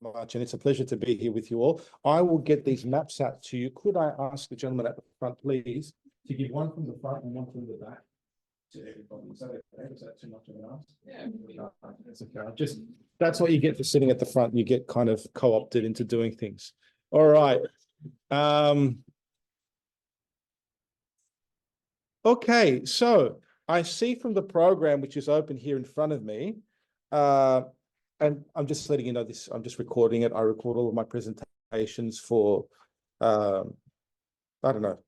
much, and it's a pleasure to be here with you all. I will get these maps out to you. Could I ask the gentleman at the front, please, to give one from the front and one from the back to everybody? Is that okay? Is that too much of an ask? Yeah. No, that's okay. That's what you get for sitting at the front. You get kind of co-opted into doing things. All right. Okay, so I see from the program, which is open here in front of me, and I'm just letting you know this, I'm just recording it. I record all of my presentations for, I don't know,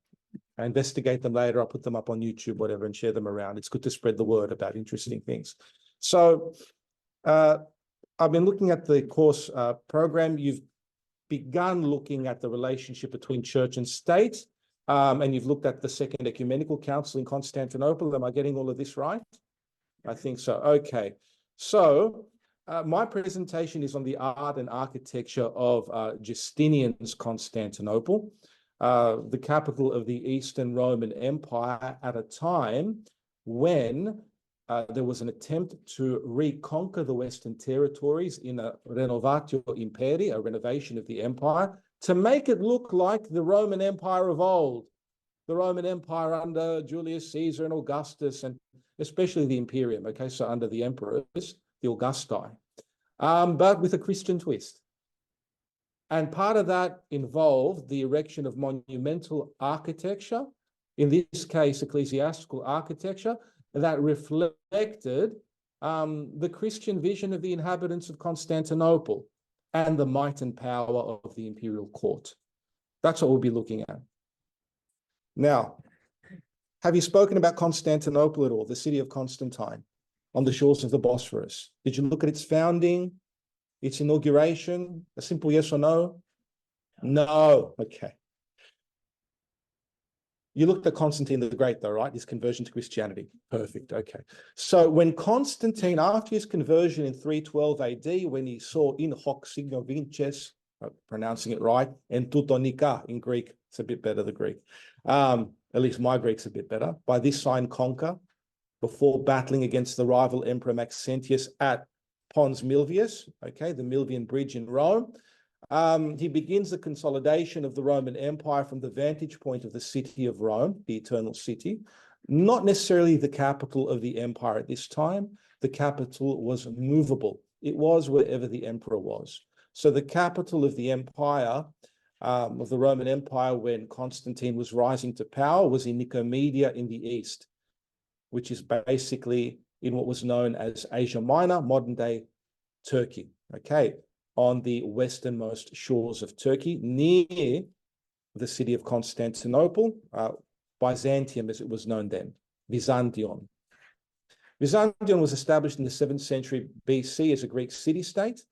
I investigate them later. I'll put them up on YouTube, whatever, and share them around. It's good to spread the word about interesting things. So I've been looking at the course program. You've begun looking at the relationship between church and state, and you've looked at the Second Ecumenical Council in Constantinople. Am I getting all of this right? I think so. Okay. So my presentation is on the art and architecture of Justinian's Constantinople, the capital of the Eastern Roman Empire at a time when there was an attempt to reconquer the Western territories in a renovatio imperii, a renovation of the empire, to make it look like the Roman Empire of old, the Roman Empire under Julius Caesar and Augustus, and especially the Imperium, okay, so under the emperors, the Augusti, but with a Christian twist. And part of that involved the erection of monumental architecture, in this case, ecclesiastical architecture, that reflected the Christian vision of the inhabitants of Constantinople and the might and power of the imperial court. That's what we'll be looking at. Now, have you spoken about Constantinople at all, the city of Constantine, on the shores of the Bosphorus? Did you look at its founding, its inauguration? A simple yes or no? No. Okay. You looked at Constantine the Great, though, right? His conversion to Christianity. Perfect. Okay. So when Constantine, after his conversion in 312 AD, when he saw in hoc signo vinces, pronouncing it right, and teutonica in Greek, it's a bit better, the Greek. At least my Greek's a bit better. By this sign conquer, before battling against the rival Emperor Maxentius at Pons Milvius, okay, the Milvian Bridge in Rome. He begins the consolidation of the Roman Empire from the vantage point of the city of Rome, the eternal city, not necessarily the capital of the empire at this time. The capital was movable. It was wherever the emperor was. So the capital of the empire, of the Roman Empire, when Constantine was rising to power, was in Nicomedia in the east, which is basically in what was known as Asia Minor, modern-day Turkey, okay, on the westernmost shores of Turkey, near the city of Constantinople, Byzantium as it was known then, Byzantium. Byzantium was established in the 7th century BC as a Greek city-state.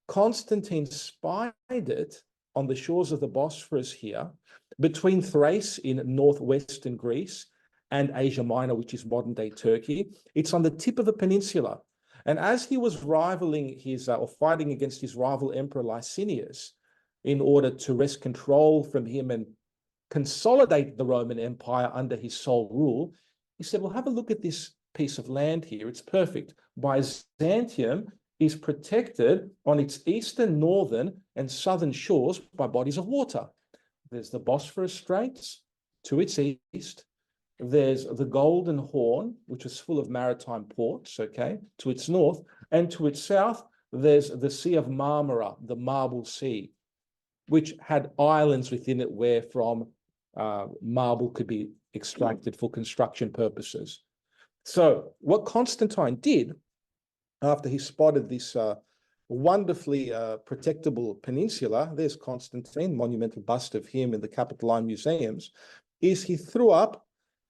Constantine spied it on the shores of the Bosphorus here, between Thrace in northwestern Greece and Asia Minor, which is modern-day Turkey. It's on the tip of the peninsula. And as he was rivaling his, or fighting against his rival Emperor Licinius in order to wrest control from him and consolidate the Roman Empire under his sole rule, he said, well, have a look at this piece of land here. It's perfect. Byzantium is protected on its eastern, northern, and southern shores by bodies of water. There's the Bosphorus Straits to its east. There's the Golden Horn, which is full of maritime ports, okay, to its north. And to its south, there's the Sea of Marmara, the Marble Sea, which had islands within it where from marble could be extracted for construction purposes. So what Constantine did, after he spotted this wonderfully protectable peninsula, there's Constantine, monumental bust of him in the Capitoline museums, is he threw up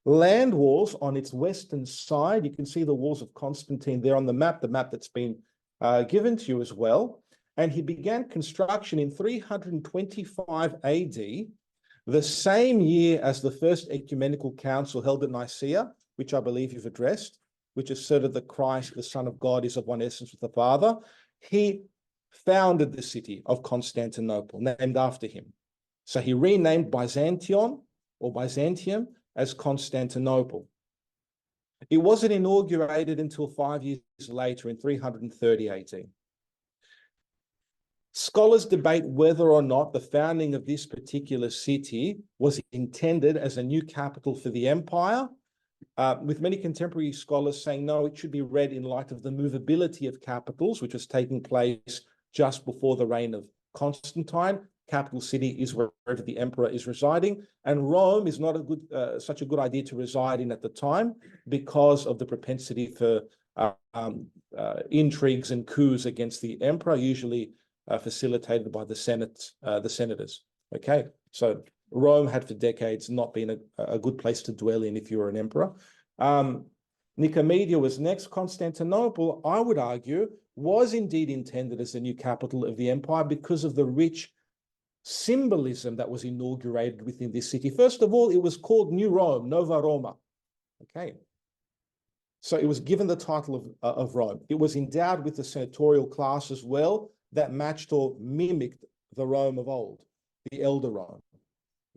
land walls on its western side. You can see the walls of Constantine there on the map that's been given to you as well. And he began construction in 325 AD, the same year as the First Ecumenical Council held at Nicaea, which I believe you've addressed, which asserted that Christ, the Son of God, is of one essence with the Father. He founded the city of Constantinople, named after him. So he renamed Byzantium or Byzantium as Constantinople. It wasn't inaugurated until 5 years later in 330 AD. Scholars debate whether or not the founding of this particular city was intended as a new capital for the empire, with many contemporary scholars saying, no, it should be read in light of the movability of capitals, which was taking place just before the reign of Constantine. Capital city is wherever the emperor is residing, and Rome is not a good, such a good idea to reside in at the time because of the propensity for intrigues and coups against the emperor, usually facilitated by the senators. Okay, so Rome had for decades not been a good place to dwell in if you were an emperor. Nicomedia was next. Constantinople, I would argue, was indeed intended as the new capital of the empire because of the rich symbolism that was inaugurated within this city. First of all, it was called New Rome, Nova Roma. Okay. So it was given the title of Rome. It was endowed with the senatorial class as well that matched or mimicked the Rome of old, the elder Rome.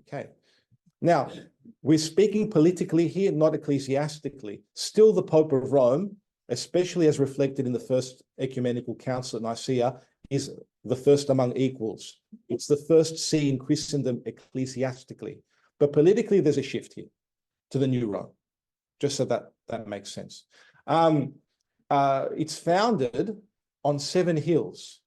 Okay. Now, we're speaking politically here, not ecclesiastically. Still, the Pope of Rome, especially as reflected in the First Ecumenical Council at Nicaea, is the first among equals. It's the first see in Christendom ecclesiastically. But politically, there's a shift here to the new Rome, just so that makes sense. It's founded on 7 hills,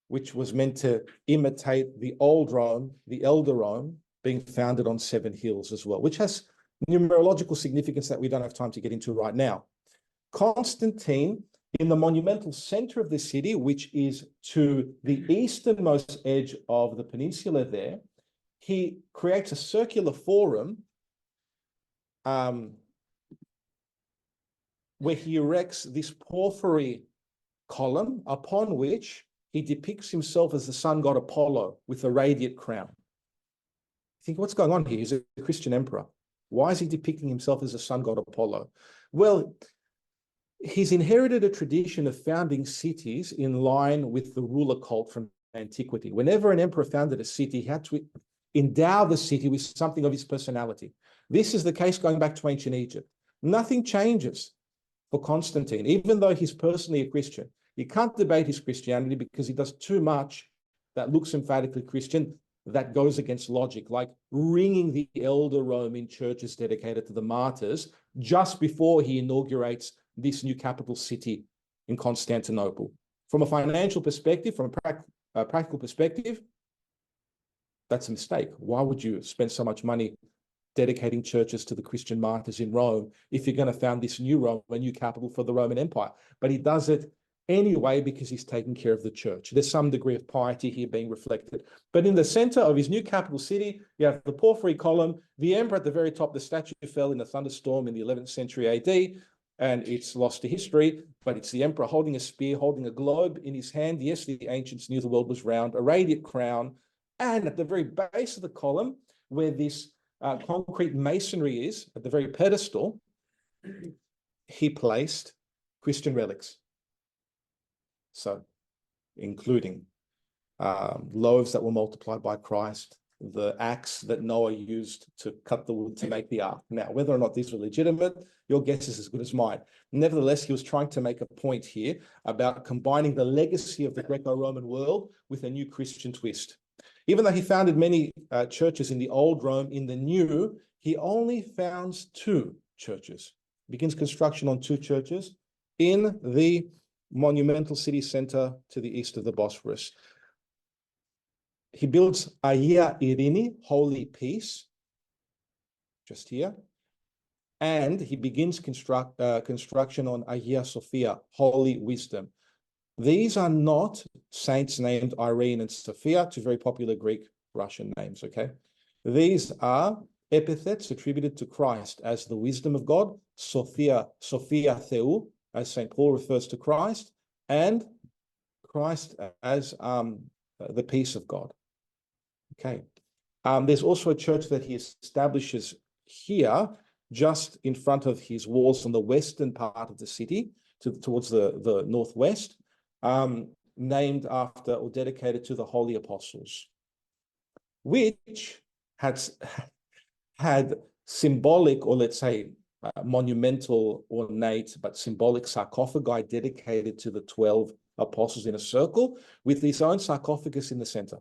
which was meant to imitate the old Rome, the elder Rome, being founded on 7 hills as well, which has numerological significance that we don't have time to get into right now. Constantine, in the monumental center of the city, which is to the easternmost edge of the peninsula there, he creates a circular forum where he erects this porphyry column upon which he depicts himself as the sun god Apollo with a radiant crown. You think, what's going on here? He's a Christian emperor. Why is he depicting himself as the sun god Apollo? Well, he's inherited a tradition of founding cities in line with the ruler cult from antiquity. Whenever an emperor founded a city, he had to endow the city with something of his personality. This is the case going back to ancient Egypt. Nothing changes for Constantine, even though he's personally a Christian. You can't debate his Christianity because he does too much that looks emphatically Christian that goes against logic, like ringing the elder Rome in churches dedicated to the martyrs just before he inaugurates this new capital city in Constantinople. From a financial perspective, from a practical perspective, that's a mistake. Why would you spend so much money dedicating churches to the Christian martyrs in Rome if you're going to found this new Rome, a new capital for the Roman Empire? But he does it anyway because he's taking care of the church. There's some degree of piety here being reflected. But in the center of his new capital city, you have the porphyry column. The emperor at the very top, the statue fell in a thunderstorm in the 11th century AD, and it's lost to history, but it's the emperor holding a spear, holding a globe in his hand. Yes, the ancients knew the world was round, a radiant crown. And at the very base of the column, where this concrete masonry is, at the very pedestal, he placed Christian relics. So, including loaves that were multiplied by Christ, the axe that Noah used to cut the wood to make the ark. Now, whether or not these were legitimate, your guess is as good as mine. Nevertheless, he was trying to make a point here about combining the legacy of the Greco-Roman world with a new Christian twist. Even though he founded many churches in the old Rome, in the new, he only founds 2 churches, begins construction on 2 churches in the monumental city center to the east of the Bosphorus. He builds Hagia Irini, Holy Peace, just here, and he begins construction on Hagia Sophia, Holy Wisdom. These are not saints named Irene and Sophia, 2 very popular Greek Russian names, okay? These are epithets attributed to Christ as the wisdom of God, Sophia Theou, as St. Paul refers to Christ, and Christ as the peace of God. Okay. There's also a church that he establishes here, just in front of his walls on the western part of the city, towards the northwest, named after or dedicated to the Holy Apostles, which had symbolic, or let's say monumental, ornate, but symbolic sarcophagi dedicated to the 12 apostles in a circle, with his own sarcophagus in the center,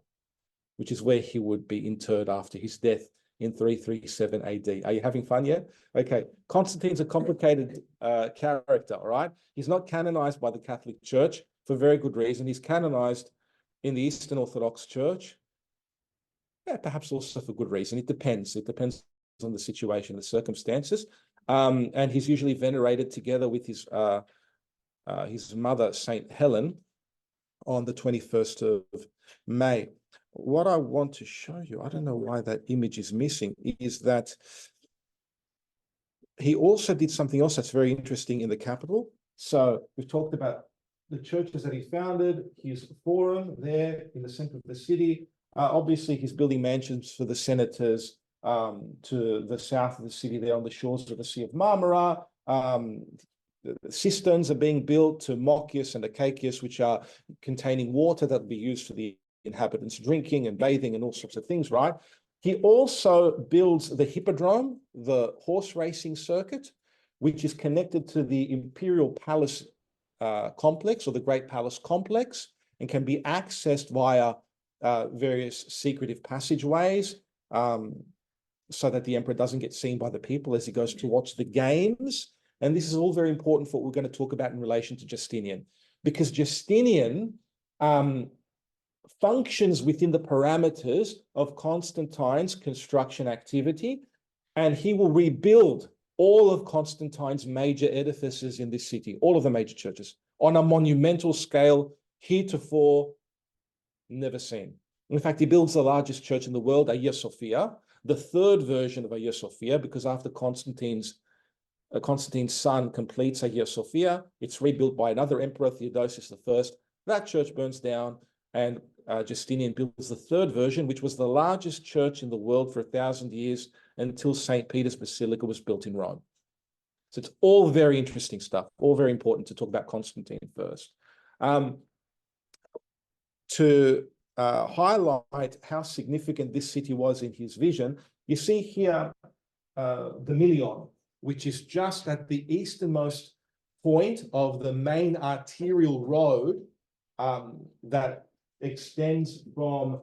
which is where he would be interred after his death in 337 AD. Are you having fun yet? Okay. Constantine's a complicated character, all right? He's not canonized by the Catholic Church for very good reason. He's canonized in the Eastern Orthodox Church, yeah, perhaps also for good reason. It depends. It depends on the situation, the circumstances. And he's usually venerated together with his mother, Saint Helen, on the 21st of May. What I want to show you, I don't know why that image is missing, is that he also did something else that's very interesting in the capital. So we've talked about the churches that he founded, his forum there in the center of the city. Obviously, he's building mansions for the senators to the south of the city there on the shores of the Sea of Marmara. The cisterns are being built to Mochius and Acacius, which are containing water that will be used for the inhabitants drinking and bathing and all sorts of things, right? He also builds the hippodrome, the horse racing circuit, which is connected to the Imperial Palace complex, or the Great Palace complex, and can be accessed via various secretive passageways, so that the emperor doesn't get seen by the people as he goes to watch the games. And this is all very important for what we're going to talk about in relation to Justinian, because Justinian functions within the parameters of Constantine's construction activity, and he will rebuild all of Constantine's major edifices in this city, all of the major churches, on a monumental scale heretofore never seen. In fact, he builds the largest church in the world, Hagia Sophia, the third version of Hagia Sophia, because after Constantine's son completes Hagia Sophia, it's rebuilt by another emperor, Theodosius I. That church burns down, and Justinian builds the third version, which was the largest church in the world for 1,000 years until St. Peter's Basilica was built in Rome. So it's all very interesting stuff, all very important to talk about Constantine first. To highlight how significant this city was in his vision, you see here the Milion, which is just at the easternmost point of the main arterial road that extends from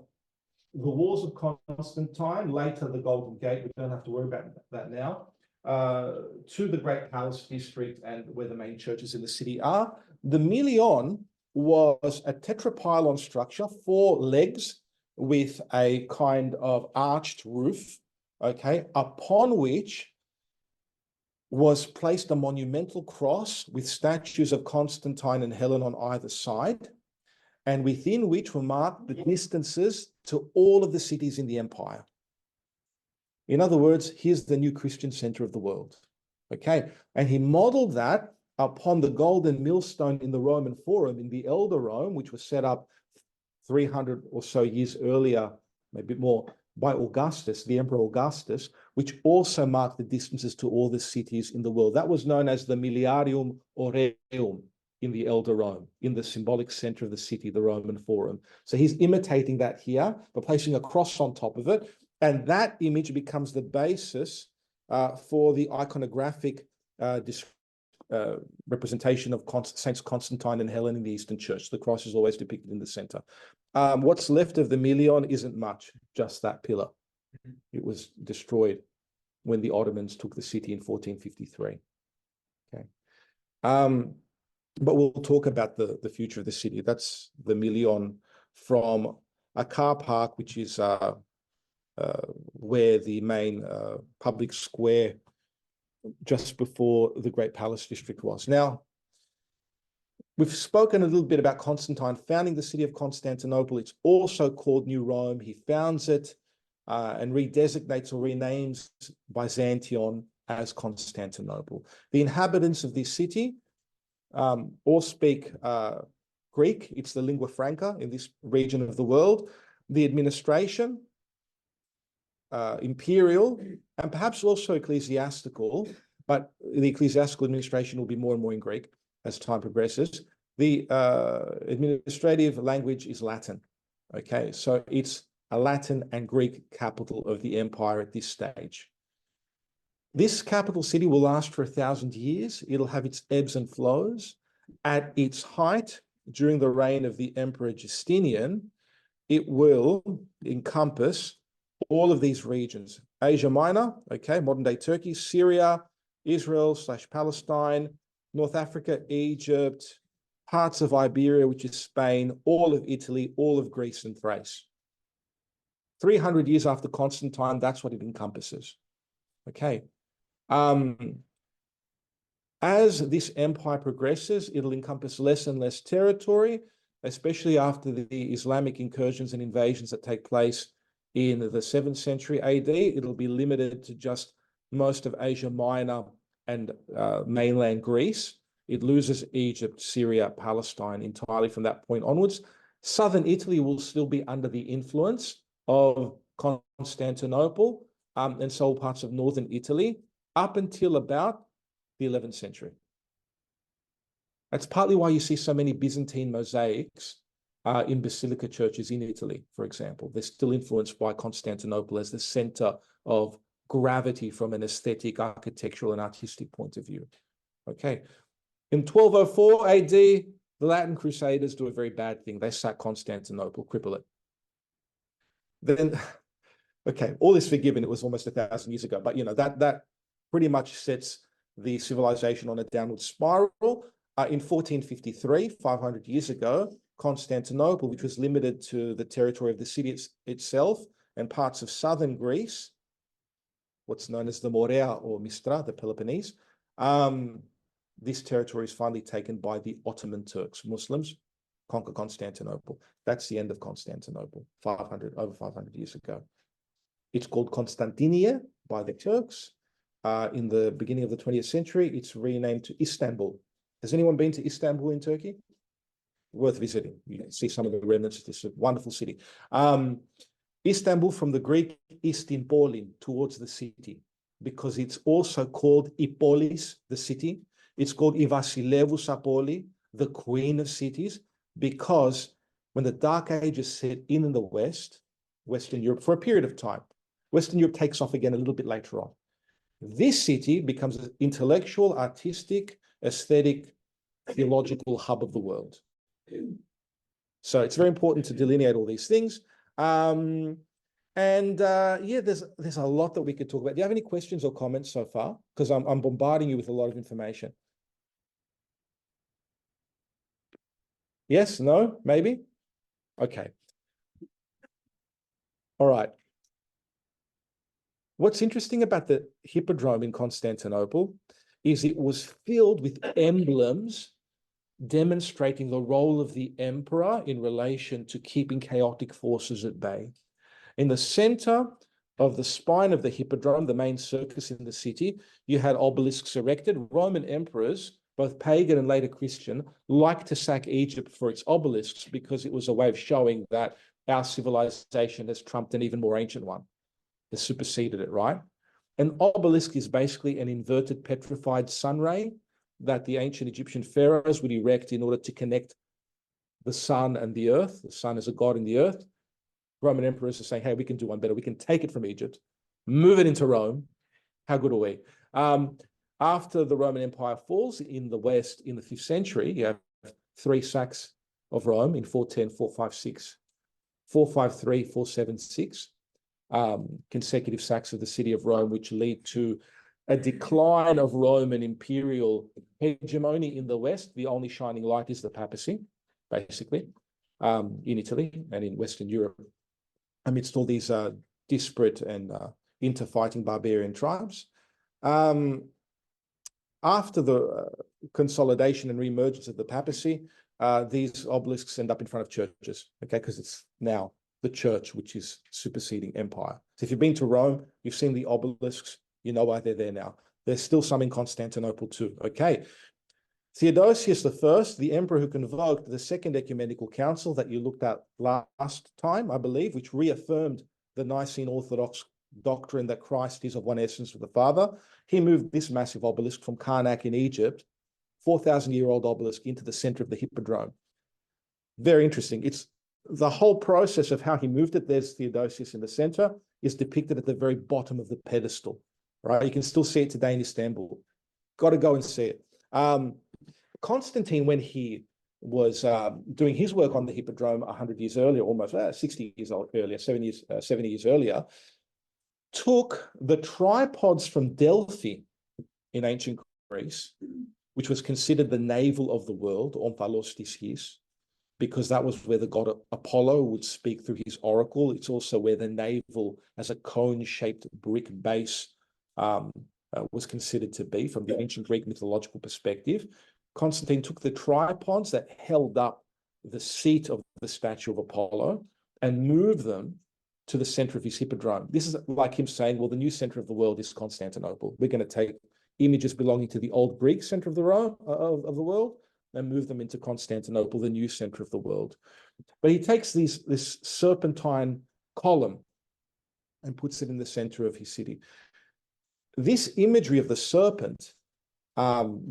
the walls of Constantine, later the Golden Gate, we don't have to worry about that now, to the Great Palace District and where the main churches in the city are. The Milion was a tetrapylon structure, 4 legs with a kind of arched roof, okay, upon which was placed a monumental cross with statues of Constantine and Helen on either side, and within which were marked the distances to all of the cities in the empire. In other words, here's the new Christian center of the world, okay? And he modeled that upon the golden millstone in the Roman Forum in the Elder Rome, which was set up 300 or so years earlier, maybe more, by Augustus, the Emperor Augustus, which also marked the distances to all the cities in the world. That was known as the Miliarium Aureum in the Elder Rome, in the symbolic center of the city, the Roman Forum. So he's imitating that here by placing a cross on top of it, and that image becomes the basis for the iconographic representation of Saints Constantine and Helen in the Eastern Church. The cross is always depicted in the center. What's left of the Milion isn't much, just that pillar. It was destroyed when the Ottomans took the city in 1453. Okay. But we'll talk about the future of the city. That's the Milion from a car park, which is where the main public square just before the Great Palace District was. Now, we've spoken a little bit about Constantine founding the city of Constantinople. It's also called New Rome. He founds it and redesignates or renames Byzantium as Constantinople. The inhabitants of this city all speak Greek. It's the lingua franca in this region of the world. The administration, imperial, and perhaps also ecclesiastical, but the ecclesiastical administration will be more and more in Greek as time progresses. The administrative language is Latin. Okay, so it's a Latin and Greek capital of the empire at this stage. This capital city will last for 1,000 years. It'll have its ebbs and flows. At its height, during the reign of the Emperor Justinian, it will encompass all of these regions. Asia Minor, okay, modern-day Turkey, Syria, Israel/Palestine, North Africa, Egypt, parts of Iberia, which is Spain, all of Italy, all of Greece and Thrace. 300 years after Constantine, that's what it encompasses. Okay. As this empire progresses, it'll encompass less and less territory, especially after the Islamic incursions and invasions that take place in the 7th century AD. It'll be limited to just most of Asia Minor and mainland Greece. It loses Egypt, Syria, Palestine entirely from that point onwards. Southern Italy will still be under the influence of Constantinople, and so parts of northern Italy up until about the 11th century. That's partly why you see so many Byzantine mosaics in basilica churches in Italy, for example. They're still influenced by Constantinople as the center of gravity from an aesthetic, architectural, and artistic point of view. Okay. In 1204 AD, the Latin Crusaders do a very bad thing. They sack Constantinople, cripple it. Then, okay, all is forgiven. It was almost 1,000 years ago, but you know, that pretty much sets the civilization on a downward spiral. In 1453, 500 years ago, Constantinople, which was limited to the territory of the city itself and parts of southern Greece, what's known as the Morea or Mistra, the Peloponnese, this territory is finally taken by the Ottoman Turks. Muslims conquer Constantinople. That's the end of Constantinople, over 500 years ago. It's called Constantinia by the Turks. In the beginning of the 20th century, it's renamed to Istanbul. Has anyone been to Istanbul in Turkey? Worth visiting. You can see some of the remnants of this wonderful city. Istanbul, from the Greek Istinpolin, towards the city, because it's also called Ippolis, the city. It's called I Vasilevous Apolli, the queen of cities, because when the Dark Ages set in the West, Western Europe, for a period of time, Western Europe takes off again a little bit later on. This city becomes an intellectual, artistic, aesthetic, theological hub of the world. So it's very important to delineate all these things. Yeah, there's a lot that we could talk about. Do you have any questions or comments so far? Because I'm bombarding you with a lot of information. Yes, no, maybe? Okay. All right. What's interesting about the Hippodrome in Constantinople is it was filled with emblems demonstrating the role of the emperor in relation to keeping chaotic forces at bay. In the center of the spine of the Hippodrome, the main circus in the city, you had obelisks erected. Roman emperors, both pagan and later Christian, liked to sack Egypt for its obelisks because it was a way of showing that our civilization has trumped an even more ancient one. Has superseded it, right? An obelisk is basically an inverted petrified sun ray that the ancient Egyptian pharaohs would erect in order to connect the sun and the earth. The sun is a god in the earth. Roman emperors are saying, hey, we can do one better. We can take it from Egypt, move it into Rome. How good are we? After the Roman Empire falls in the West in the 5th century, you have 3 sacks of Rome in 410, 456, 453, 476. Consecutive sacks of the city of Rome, which lead to a decline of Roman imperial hegemony in the West. The only shining light is the papacy, basically, in Italy and in Western Europe, amidst all these disparate and interfighting barbarian tribes. After the consolidation and reemergence of the papacy, these obelisks end up in front of churches, okay, because it's now the church which is superseding empire. So if you've been to Rome, you've seen the obelisks, you know why they're there now. There's still some in Constantinople too, okay. Theodosius I, the emperor who convoked the Second Ecumenical Council that you looked at last time, I believe, which reaffirmed the Nicene Orthodox doctrine that Christ is of one essence with the Father. He moved this massive obelisk from Karnak in Egypt, 4,000-year-old obelisk, into the center of the Hippodrome. Very interesting. It's the whole process of how he moved it. There's Theodosius in the center, is depicted at the very bottom of the pedestal. right? You can still see it today in Istanbul. Got to go and see it. Constantine, when he was doing his work on the Hippodrome 100 years earlier, almost 60 years earlier, 70 years earlier, took the tripods from Delphi in ancient Greece, which was considered the navel of the world, omphalos της γης, because that was where the god Apollo would speak through his oracle. It's also where the navel as a cone-shaped brick base was considered to be from the ancient Greek mythological perspective. Constantine took the tripods that held up the seat of the statue of Apollo and moved them to the center of his hippodrome. This is like him saying, well, the new center of the world is Constantinople. We're going to take images belonging to the old Greek center of the world and move them into Constantinople, the new center of the world. But he takes this serpentine column and puts it in the center of his city. This imagery of the serpent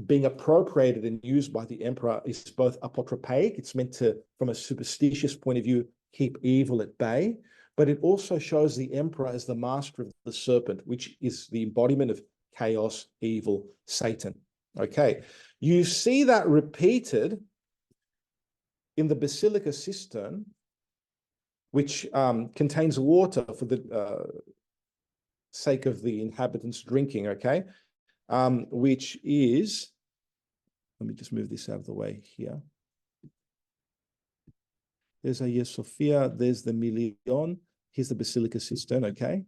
being appropriated and used by the emperor is both apotropaic. It's meant to, from a superstitious point of view, keep evil at bay, but it also shows the emperor as the master of the serpent, which is the embodiment of chaos, evil, Satan. Okay, you see that repeated in the Basilica cistern, which contains water for the sake of the inhabitants drinking, okay? Which is, let me just move this out of the way here. There's Hagia Sophia, there's the Milion, here's the Basilica cistern, okay?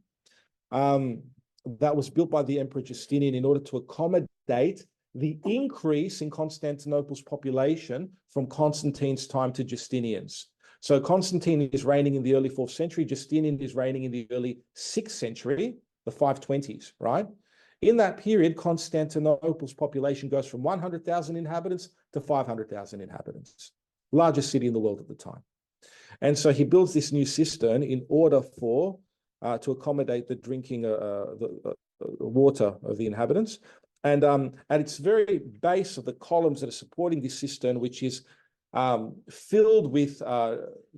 That was built by the Emperor Justinian in order to accommodate the increase in Constantinople's population from Constantine's time to Justinian's. So Constantine is reigning in the early 4th century, Justinian is reigning in the early 6th century, the 520s, right? In that period, Constantinople's population goes from 100,000 inhabitants to 500,000 inhabitants, largest city in the world at the time. And so he builds this new cistern in order for to accommodate the drinking the water of the inhabitants. And at its very base of the columns that are supporting this cistern, which is filled with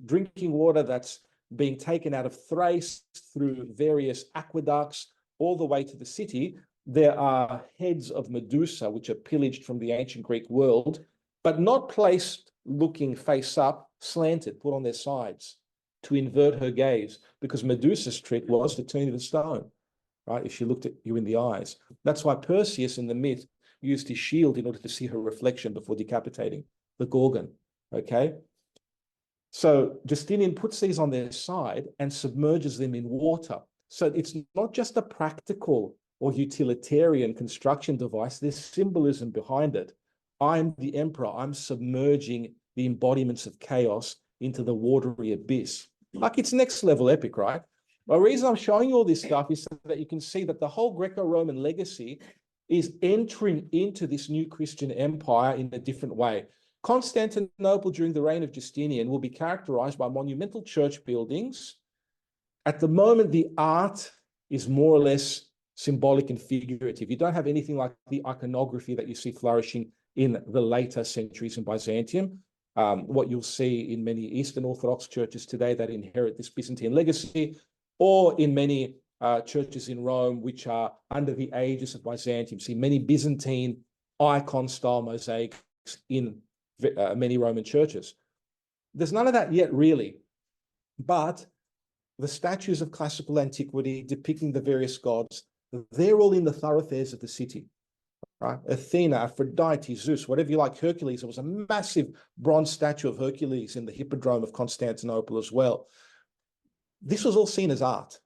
drinking water that's being taken out of Thrace through various aqueducts all the way to the city, there are heads of Medusa, which are pillaged from the ancient Greek world, but not placed looking face up, slanted, put on their sides to invert her gaze, because Medusa's trick was to turn you to stone, right? If she looked at you in the eyes. That's why Perseus in the myth used his shield in order to see her reflection before decapitating the Gorgon, okay? So Justinian puts these on their side and submerges them in water. So it's not just a practical or utilitarian construction device, there's symbolism behind it. I'm the emperor, I'm submerging the embodiments of chaos into the watery abyss. Like, it's next level epic, right? The reason I'm showing you all this stuff is so that you can see that the whole Greco-Roman legacy is entering into this new Christian empire in a different way. Constantinople during the reign of Justinian will be characterized by monumental church buildings. At the moment, the art is more or less symbolic and figurative. You don't have anything like the iconography that you see flourishing in the later centuries in Byzantium. What you'll see in many Eastern Orthodox churches today that inherit this Byzantine legacy, or in many churches in Rome, which are under the aegis of Byzantium. See many Byzantine icon-style mosaics in many Roman churches. There's none of that yet, really. But the statues of classical antiquity depicting the various gods, they're all in the thoroughfares of the city. Right? Athena, Aphrodite, Zeus, whatever you like, Hercules. There was a massive bronze statue of Hercules in the Hippodrome of Constantinople as well. This was all seen as art.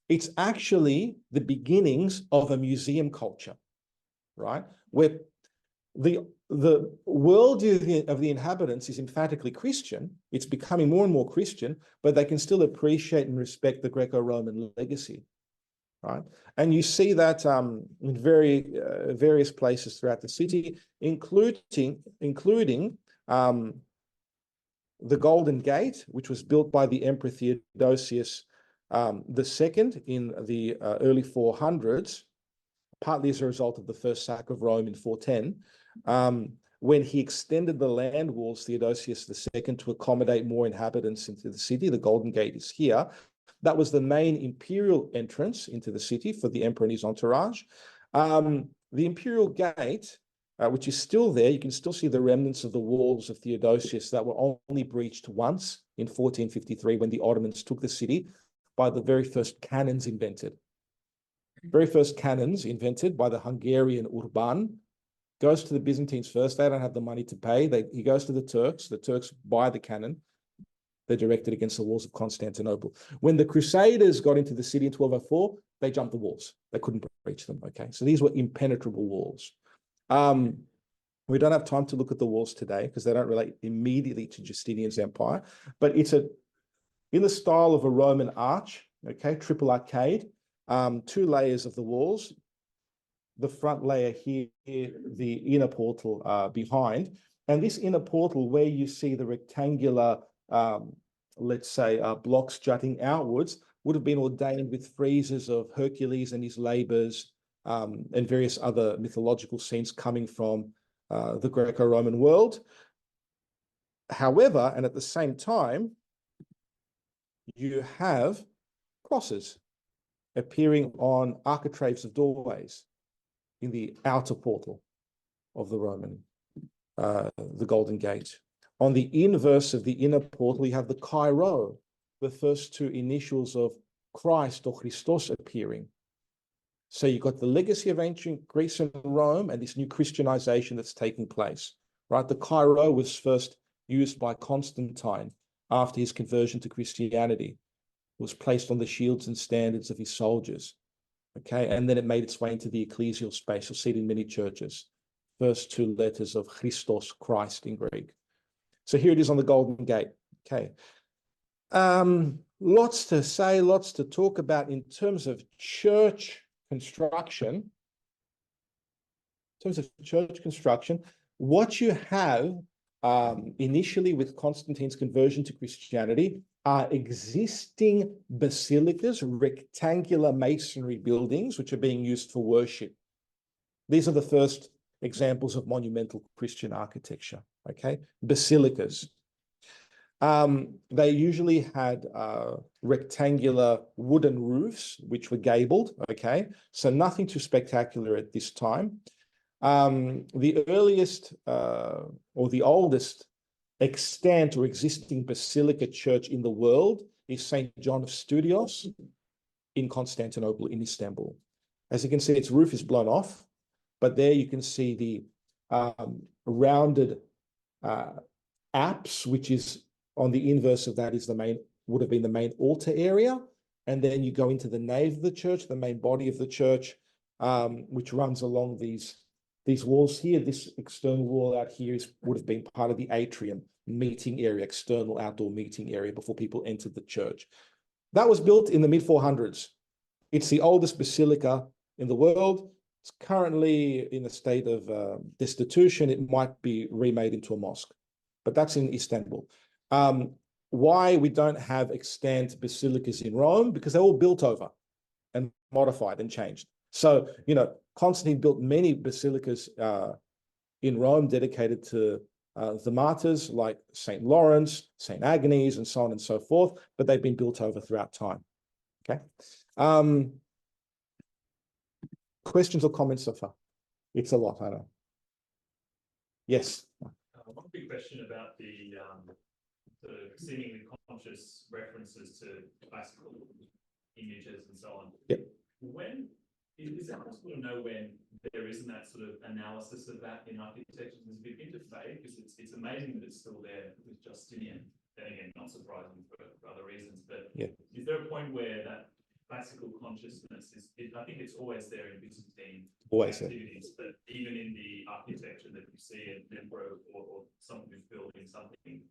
It's actually the beginnings of a museum culture, right? Where the worldview of the inhabitants is emphatically Christian. It's becoming more and more Christian, but they can still appreciate and respect the Greco-Roman legacy, right? And you see that in various places throughout the city, including the Golden Gate, which was built by the Emperor Theodosius II in the early 400s, partly as a result of the first sack of Rome in 410, when he extended the land walls, Theodosius II, to accommodate more inhabitants into the city. The Golden Gate is here. That was the main imperial entrance into the city for the emperor and his entourage. The imperial gate, which is still there, you can still see the remnants of the walls of Theodosius that were only breached once in 1453 when the Ottomans took the city by the very first cannons invented. Very first cannons invented by the Hungarian Urban. Goes to the Byzantines first. They don't have the money to pay. He goes to the Turks. The Turks buy the cannon. They're directed against the walls of Constantinople. When the Crusaders got into the city in 1204, they jumped the walls. They couldn't breach them. Okay, so these were impenetrable walls. We don't have time to look at the walls today because they don't relate immediately to Justinian's empire, but it's in the style of a Roman arch. Okay, triple arcade, 2 layers of the walls. The front layer here, the inner portal behind. And this inner portal where you see the rectangular, let's say, blocks jutting outwards would have been ordained with friezes of Hercules and his labors and various other mythological scenes coming from the Greco-Roman world. However, and at the same time, you have crosses appearing on architraves of doorways in the outer portal of the Roman, the Golden Gate. On the inverse of the inner portal, you have the Chi-Rho, the first 2 initials of Christ or Christos appearing. So you've got the legacy of ancient Greece and Rome and this new Christianization that's taking place, right? The Chi-Rho was first used by Constantine after his conversion to Christianity. It was placed on the shields and standards of his soldiers. Okay, and then it made its way into the ecclesial space. You'll see it in many churches. First 2 letters of Christos, Christ in Greek. So here it is on the Golden Gate. Okay. Lots to say, lots to talk about in terms of church construction. In terms of church construction, what you have initially with Constantine's conversion to Christianity are existing basilicas, rectangular masonry buildings, which are being used for worship. These are the first examples of monumental Christian architecture, okay? Basilicas. They usually had rectangular wooden roofs, which were gabled, okay? So nothing too spectacular at this time. The earliest or the oldest extant or existing basilica church in the world is St. John of Studios in Constantinople in Istanbul. As you can see, its roof is blown off, but there you can see the rounded apse, which is on the inverse of that is would have been the main altar area. And then you go into the nave of the church, the main body of the church, which runs along these walls here. This external wall out here would have been part of the atrium, meeting area, external outdoor meeting area before people entered the church. That was built in the mid-400s. It's the oldest basilica in the world. It's currently in a state of destitution. It might be remade into a mosque, but that's in Istanbul. Why we don't have extant basilicas in Rome? Because they're all built over and modified and changed. So, Constantine built many basilicas in Rome dedicated to the martyrs like St. Lawrence, St. Agnes, and so on and so forth, but they've been built over throughout time. Okay. Questions or comments so far? It's a lot, I know. Yes. One big question about the seemingly conscious references to classical images and so on. Yep. When is it possible to know when there isn't that sort of analysis of that in architecture? There's a bit interfade because it's amazing that it's still there with Justinian. Then again, not surprising for other reasons. But yeah, is there a point where that classical consciousness I think it's always there in Byzantine activities, but even in the architecture that you see an emperor or someone who's building something,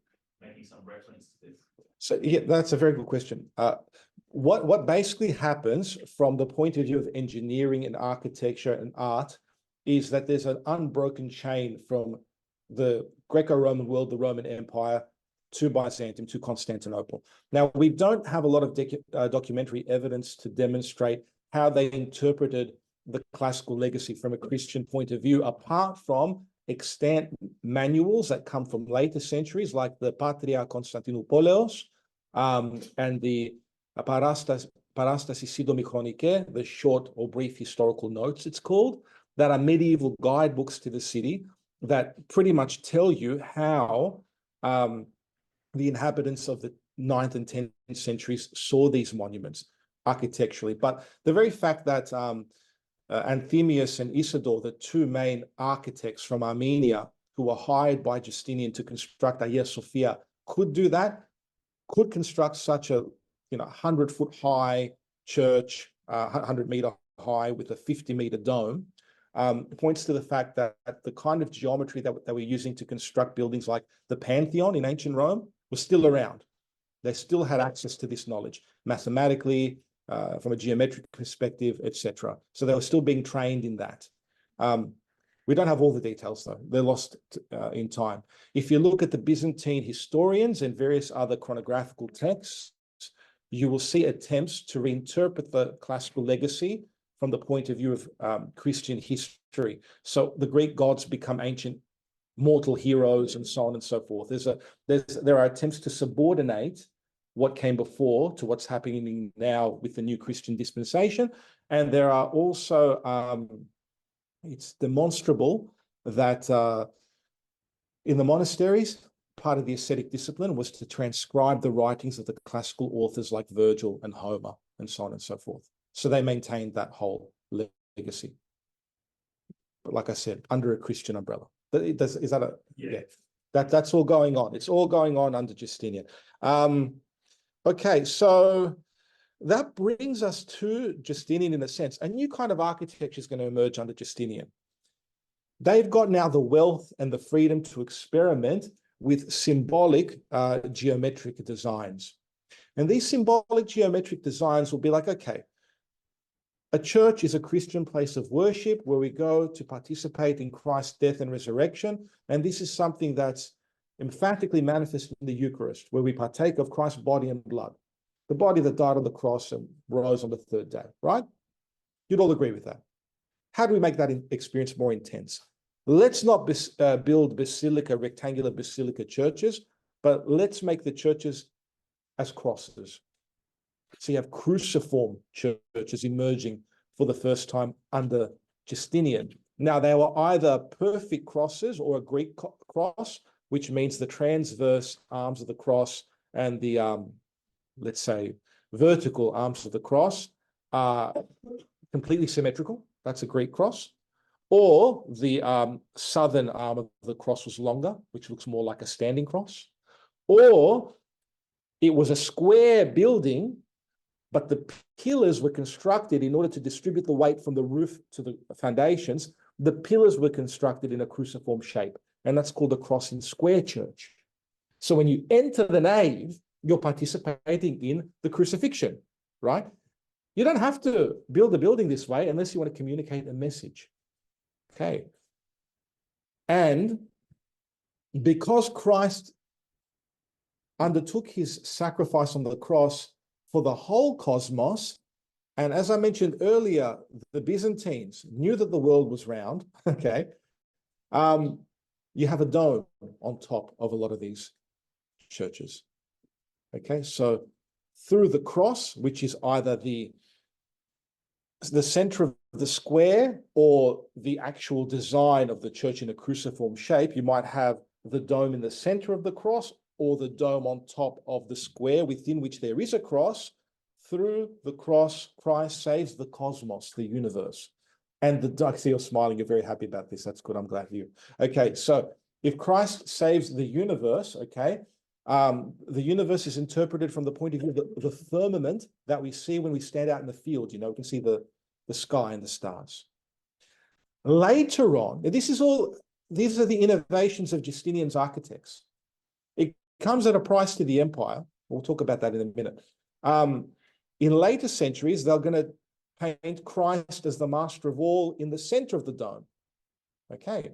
making some reference to this? So yeah, that's a very good question. What basically happens from the point of view of engineering and architecture and art is that there's an unbroken chain from the Greco-Roman world, the Roman Empire, to Byzantium, to Constantinople. Now, we don't have a lot of documentary evidence to demonstrate how they interpreted the classical legacy from a Christian point of view, apart from extant manuals that come from later centuries, like the Patria Constantinopoleos and the Parastasi Sidomichronicae, the short or brief historical notes it's called, that are medieval guidebooks to the city that pretty much tell you how the inhabitants of the 9th and 10th centuries saw these monuments architecturally. But the very fact that Anthemius and Isidore, the two main architects from Armenia who were hired by Justinian to construct Hagia Sophia, could do that, could construct such a 100-foot high church, 100-meter high with a 50-meter dome, points to the fact that the kind of geometry that we're using to construct buildings like the Pantheon in ancient Rome was still around. They still had access to this knowledge mathematically, from a geometric perspective, etc. So they were still being trained in that. We don't have all the details, though. They're lost in time. If you look at the Byzantine historians and various other chronographical texts, you will see attempts to reinterpret the classical legacy from the point of view of Christian history. So the Greek gods become ancient mortal heroes and so on and so forth. There are attempts to subordinate what came before to what's happening now with the new Christian dispensation. And there are also, it's demonstrable that in the monasteries, part of the ascetic discipline was to transcribe the writings of the classical authors like Virgil and Homer and so on and so forth. So they maintained that whole legacy. But like I said, under a Christian umbrella. Is that a, yeah. That's all going on. It's all going on under Justinian. Okay, so that brings us to Justinian in a sense. A new kind of architecture is going to emerge under Justinian. They've got now the wealth and the freedom to experiment with symbolic geometric designs. And these symbolic geometric designs will be like, okay, a church is a Christian place of worship where we go to participate in Christ's death and resurrection. And this is something that's emphatically manifested in the Eucharist, where we partake of Christ's body and blood, the body that died on the cross and rose on the third day, right? You'd all agree with that. How do we make that experience more intense? Let's not build rectangular basilica churches, but let's make the churches as crosses. So you have cruciform churches emerging for the first time under Justinian. Now, they were either perfect crosses or a Greek cross, which means the transverse arms of the cross and the, let's say, vertical arms of the cross are completely symmetrical. That's a Greek cross. Or the southern arm of the cross was longer, which looks more like a standing cross. Or it was a square building, but the pillars were constructed in order to distribute the weight from the roof to the foundations. The pillars were constructed in a cruciform shape, and that's called a cross in square church. So when you enter the nave, you're participating in the crucifixion, right? You don't have to build a building this way unless you want to communicate a message. Okay. And because Christ undertook his sacrifice on the cross for the whole cosmos, and as I mentioned earlier, the Byzantines knew that the world was round, okay? You have a dome on top of a lot of these churches, okay? So through the cross, which is either the center of the square or the actual design of the church in a cruciform shape, you might have the dome in the center of the cross or the dome on top of the square within which there is a cross. Through the cross, Christ saves the cosmos, the universe. And I see you're smiling, you're very happy about this. That's good, I'm glad for you. Okay, so if Christ saves the universe, okay, the universe is interpreted from the point of view of the firmament that we see when we stand out in the field. You know, we can see the sky and the stars. Later on, these are the innovations of Justinian's architects. It comes at a price to the empire. We'll talk about that in a minute. In later centuries, they're going to paint Christ as the master of all in the center of the dome. Okay,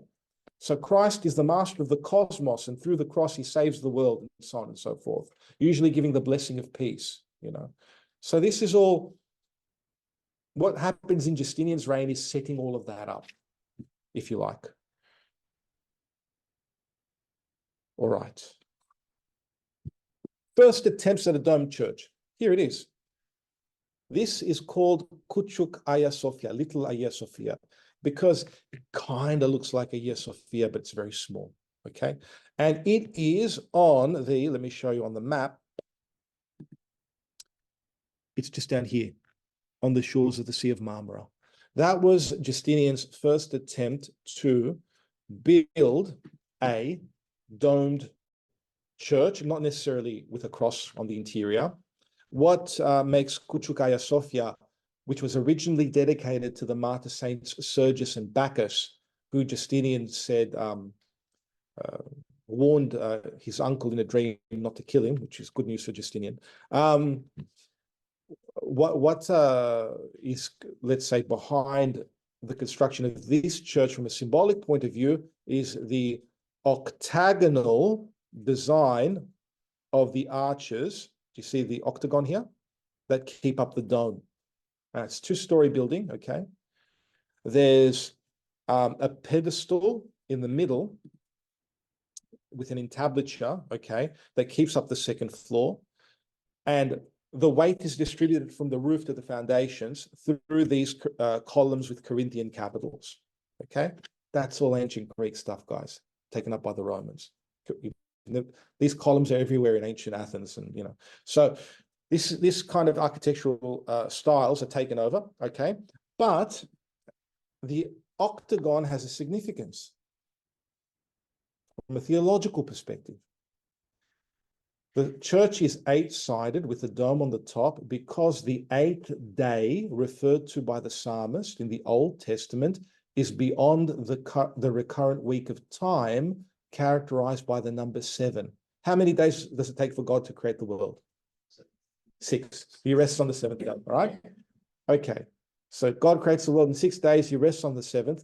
so Christ is the master of the cosmos, and through the cross, he saves the world, and so on and so forth, usually giving the blessing of peace, you know. So this is all, what happens in Justinian's reign is setting all of that up, if you like. All right. First attempts at a dome church. Here it is. This is called Küçük Hagia Sophia, Little Hagia Sophia, because it kind of looks like Hagia Sophia, but it's very small, okay? And it is on the, let me show you on the map. It's just down here on the shores of the Sea of Marmara. That was Justinian's first attempt to build a domed church, not necessarily with a cross on the interior. What makes Küçük Hagia Sophia, which was originally dedicated to the martyr saints Sergius and Bacchus, who Justinian said warned his uncle in a dream not to kill him, which is good news for Justinian. What is, let's say, behind the construction of this church from a symbolic point of view is the octagonal design of the arches. Do you see the octagon here? That keep up the dome. It's a two-story building, okay? There's a pedestal in the middle with an entablature, okay, that keeps up the second floor. And the weight is distributed from the roof to the foundations through these columns with Corinthian capitals, okay? That's all ancient Greek stuff, guys, taken up by the Romans. These columns are everywhere in ancient Athens, and you know, so this kind of architectural styles are taken over, okay? But the octagon has a significance from a theological perspective. The church is eight-sided with a dome on the top because the eighth day referred to by the psalmist in the Old Testament is beyond the recurrent week of time characterized by the number 7. How many days does it take for God to create the world? 6. He rests on the 7th day, all right? Okay, so God creates the world in 6 days, he rests on the 7th.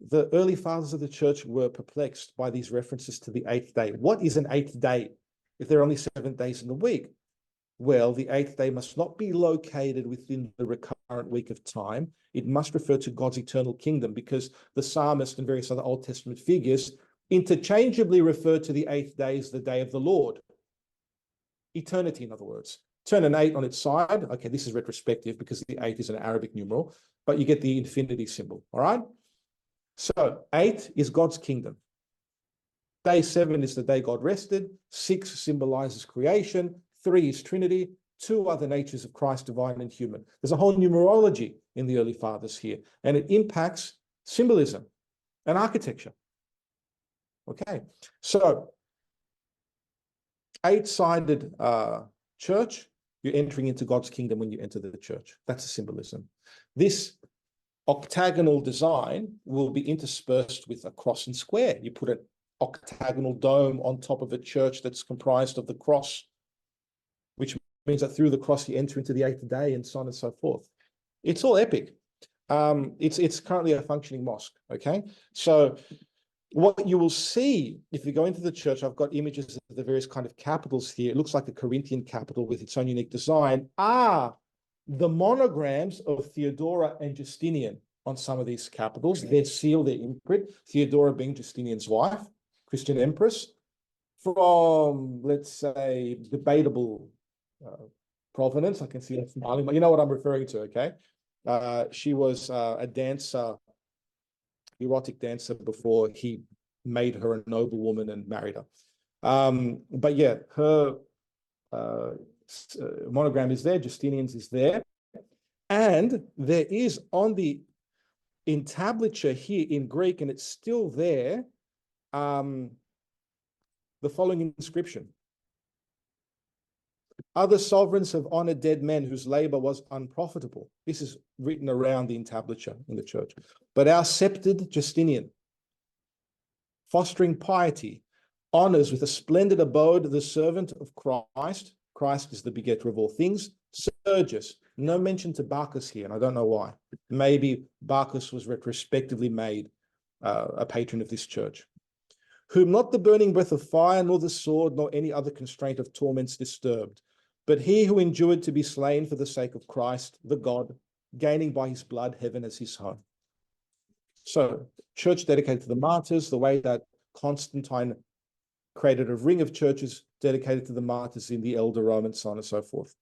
The early fathers of the church were perplexed by these references to the 8th day. What is an 8th day if there are only 7 days in the week? Well, the 8th day must not be located within the recurrent week of time. It must refer to God's eternal kingdom, because the psalmist and various other Old Testament figures interchangeably refer to the 8th day as the day of the Lord. Eternity, in other words. Turn an 8 on its side. Okay, this is retrospective because the 8 is an Arabic numeral, but you get the infinity symbol, all right? So 8 is God's kingdom. Day 7 is the day God rested. 6 symbolizes creation. 3 is Trinity. 2 are the natures of Christ, divine and human. There's a whole numerology in the early fathers here, and it impacts symbolism and architecture. Okay, so 8-sided church, you're entering into God's kingdom when you enter the church. That's a symbolism. This octagonal design will be interspersed with a cross and square. You put an octagonal dome on top of a church that's comprised of the cross, which means that through the cross you enter into the 8th day, and so on and so forth. It's all epic. It's currently a functioning mosque, okay? So what you will see if you go into the church, I've got images of the various kind of capitals here. It looks like a Corinthian capital with its own unique design. The monograms of Theodora and Justinian on some of these capitals, their seal, their imprint, Theodora being Justinian's wife, Christian empress, from, let's say, debatable provenance. I can see that smiling, but you know what I'm referring to, okay? She was a dancer, erotic dancer, before he made her a noblewoman and married her. But yeah, her monogram is there, Justinian's is there. And there is on the entablature here in Greek, and it's still there, the following inscription. Other sovereigns have honored dead men whose labor was unprofitable. This is written around the entablature in the church. But our sceptered Justinian, fostering piety, honors with a splendid abode the servant of Christ. Christ is the begetter of all things. Sergius, no mention to Bacchus here, and I don't know why. Maybe Bacchus was retrospectively made a patron of this church. Whom not the burning breath of fire, nor the sword, nor any other constraint of torments disturbed, but he who endured to be slain for the sake of Christ, the God, gaining by his blood heaven as his home. So, church dedicated to the martyrs, the way that Constantine created a ring of churches dedicated to the martyrs in the elder Rome, and so on and so forth.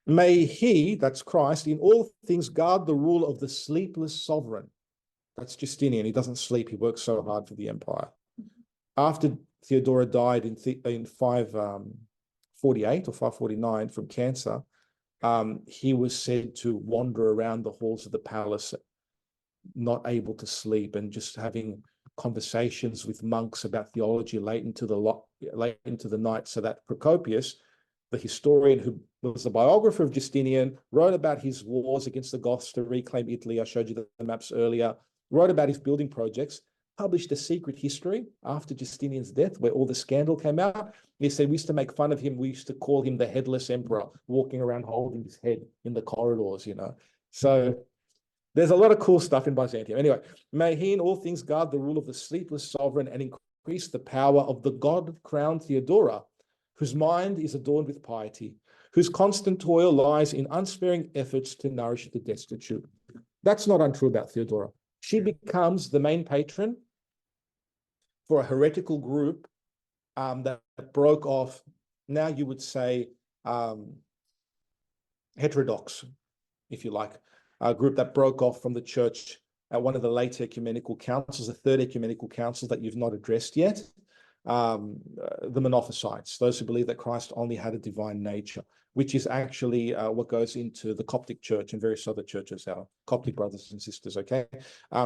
May he, that's Christ, in all things guard the rule of the sleepless sovereign. That's Justinian. He doesn't sleep. He works so hard for the empire. After Theodora died in 548 or 549 from cancer, he was said to wander around the halls of the palace, not able to sleep, and just having conversations with monks about theology late into the night, so that Procopius, the historian who was the biographer of Justinian, wrote about his wars against the Goths to reclaim Italy. I showed you the maps earlier. Wrote about his building projects, published a secret history after Justinian's death, where all the scandal came out. He said, we used to make fun of him. We used to call him the headless emperor, walking around holding his head in the corridors, you know. So there's a lot of cool stuff in Byzantium. Anyway, may he in all things guard the rule of the sleepless sovereign and increase the power of the God-crowned Theodora, whose mind is adorned with piety, whose constant toil lies in unsparing efforts to nourish the destitute. That's not untrue about Theodora. She becomes the main patron for a heretical group that broke off, now you would say heterodox, if you like, a group that broke off from the church at one of the later ecumenical councils, the third ecumenical council that you've not addressed yet, the Monophysites, those who believe that Christ only had a divine nature, which is actually what goes into the Coptic church and various other churches, our Coptic brothers and sisters, okay?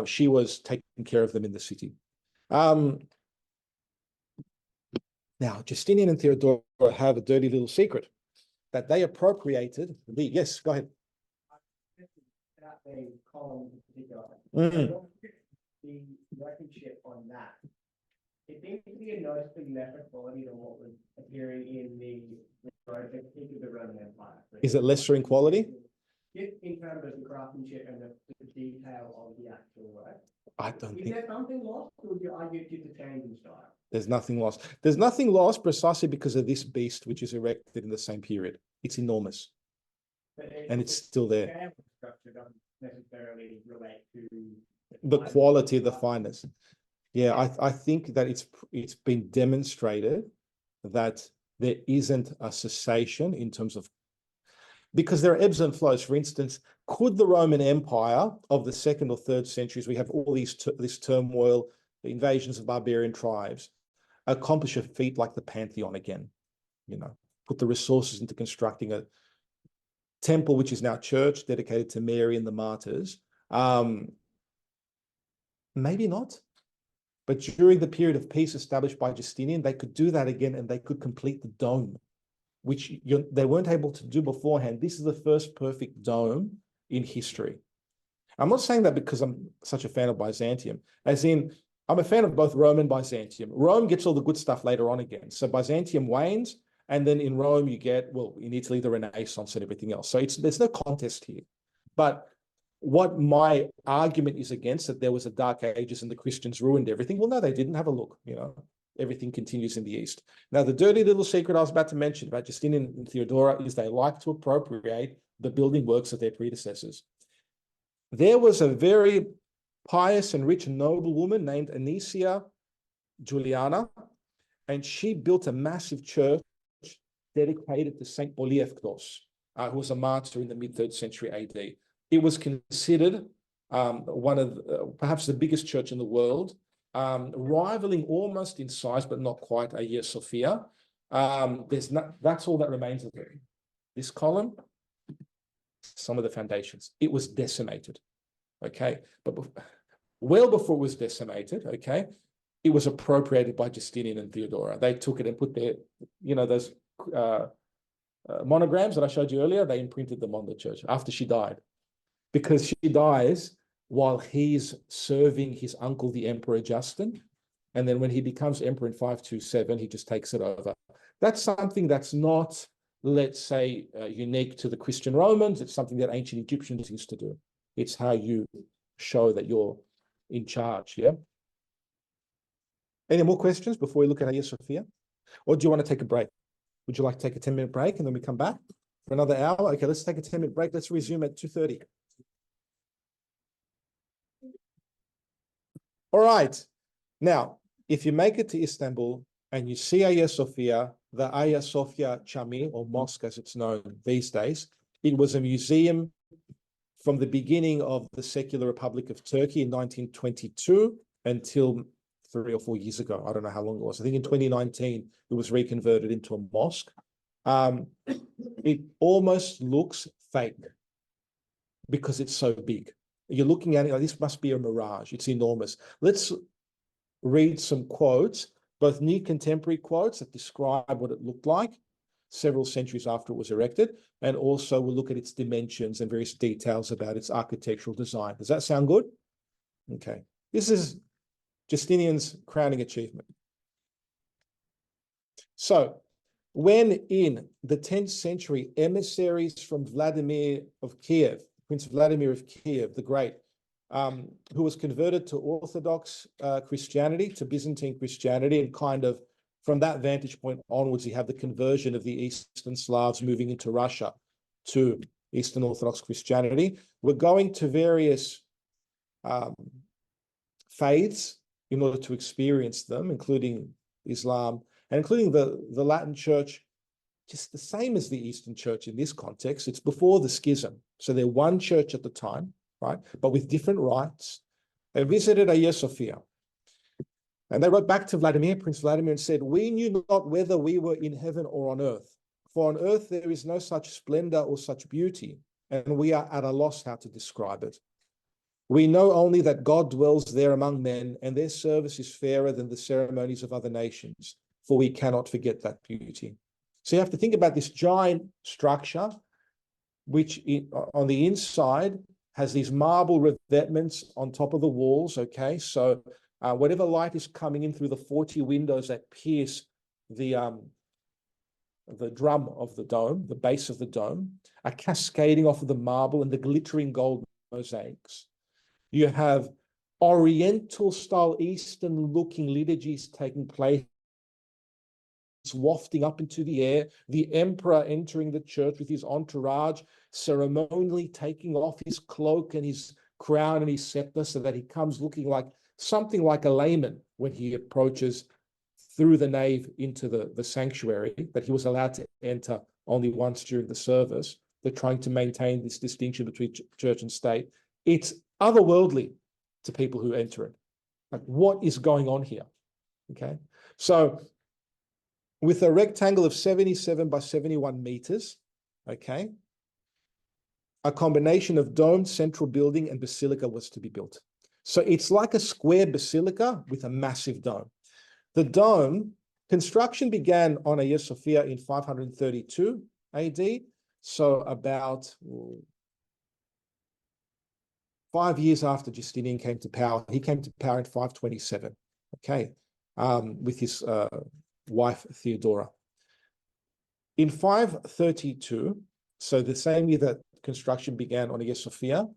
She was taking care of them in the city. Now, Justinian and Theodora have a dirty little secret that they appropriated the, yes, go ahead. The column in particular, the relationship on that, it seems to be a noticeably lesser quality than what was appearing in the Roman Empire. Is it lesser in quality? Just in terms of the craftsmanship and the detail of the actual work. I don't think. Is there something lost, or would you argue it's just a change in style? There's nothing lost. There's nothing lost precisely because of this beast, which is erected in the same period. It's enormous. And it's still there. Structure doesn't necessarily relate to the quality of the fineness. Yeah, I think that it's been demonstrated that there isn't a cessation in terms of, because there are ebbs and flows. For instance, could the Roman Empire of the 2nd or 3rd centuries, we have all this turmoil, the invasions of barbarian tribes, accomplish a feat like the Pantheon again? You know, put the resources into constructing a temple, which is now church, dedicated to Mary and the martyrs. Maybe not. But during the period of peace established by Justinian, they could do that again, and they could complete the dome, which they weren't able to do beforehand. This is the first perfect dome in history. I'm not saying that because I'm such a fan of Byzantium, as in I'm a fan of both Rome and Byzantium. Rome gets all the good stuff later on again. So Byzantium wanes, and then in Rome you get, well, in Italy, the Renaissance and everything else. So there's no contest here. But what my argument is against, that there was a dark ages and the Christians ruined everything. Well, no, they didn't. Have a look, you know, everything continues in the East. Now, the dirty little secret I was about to mention about Justinian and Theodora is they like to appropriate the building works of their predecessors. There was a very pious and rich noble woman named Anicia Juliana, and she built a massive church dedicated to Saint Polyeuctos, who was a martyr in the mid-3rd century AD. It was considered one of perhaps the biggest church in the world, rivaling almost in size, but not quite, Hagia Sophia. That's all that remains of it. This column, some of the foundations, it was decimated. Okay, but well before it was decimated, okay, it was appropriated by Justinian and Theodora. They took it and put their, you know, those monograms that I showed you earlier, they imprinted them on the church after she died. Because she dies while he's serving his uncle, the Emperor Justin. And then when he becomes emperor in 527, he just takes it over. That's something that's not, let's say, unique to the Christian Romans. It's something that ancient Egyptians used to do. It's how you show that you're in charge, yeah? Any more questions before we look at Hagia Sophia? Or do you want to take a break? Would you like to take a 10-minute break and then we come back for another hour? Okay, let's take a 10-minute break. Let's resume at 2:30. All right. Now, if you make it to Istanbul and you see Hagia Sophia, the Hagia Sophia Chami, or mosque as it's known these days, It was a museum from the beginning of the Secular Republic of Turkey in 1922 until 3 or 4 years ago. I don't know how long it was. I think in 2019, it was reconverted into a mosque. It almost looks fake because it's so big. You're looking at it like this must be a mirage. It's enormous. Let's read some quotes, both near contemporary quotes that describe what it looked like several centuries after it was erected, and also we'll look at its dimensions and various details about its architectural design. Does that sound good? Okay. This is Justinian's crowning achievement. So, when in the 10th century, emissaries from Vladimir of Kiev, Prince Vladimir of Kiev, the Great, who was converted to Orthodox Christianity, to Byzantine Christianity, and kind of from that vantage point onwards, you have the conversion of the Eastern Slavs moving into Russia to Eastern Orthodox Christianity. We're going to various faiths in order to experience them, including Islam, and including the Latin Church, just the same as the Eastern Church in this context. It's before the schism. So they're one church at the time, right? But with different rites. They visited Hagia Sophia. And they wrote back to Vladimir, Prince Vladimir, and said, "We knew not whether we were in heaven or on earth. For on earth there is no such splendor or such beauty, and we are at a loss how to describe it. We know only that God dwells there among men, and their service is fairer than the ceremonies of other nations, for we cannot forget that beauty." So you have to think about this giant structure, which on the inside has these marble revetments on top of the walls, okay? So whatever light is coming in through the 40 windows that pierce the drum of the dome, the base of the dome, are cascading off of the marble and the glittering gold mosaics. You have Oriental-style, Eastern-looking liturgies taking place, wafting up into the air, the emperor entering the church with his entourage, ceremonially taking off his cloak and his crown and his scepter so that he comes looking like something like a layman when he approaches through the nave into the sanctuary, but he was allowed to enter only once during the service. They're trying to maintain this distinction between church and state. It's otherworldly to people who enter it. Like, what is going on here? Okay. So with a rectangle of 77 by 71 meters, okay, a combination of domed central building and basilica was to be built. So it's like a square basilica with a massive dome. The dome construction began on Hagia Sophia in 532 AD. So about 5 years after Justinian came to power. He came to power in 527, okay, with his wife Theodora. In 532, so the same year that construction began on Hagia Sophia,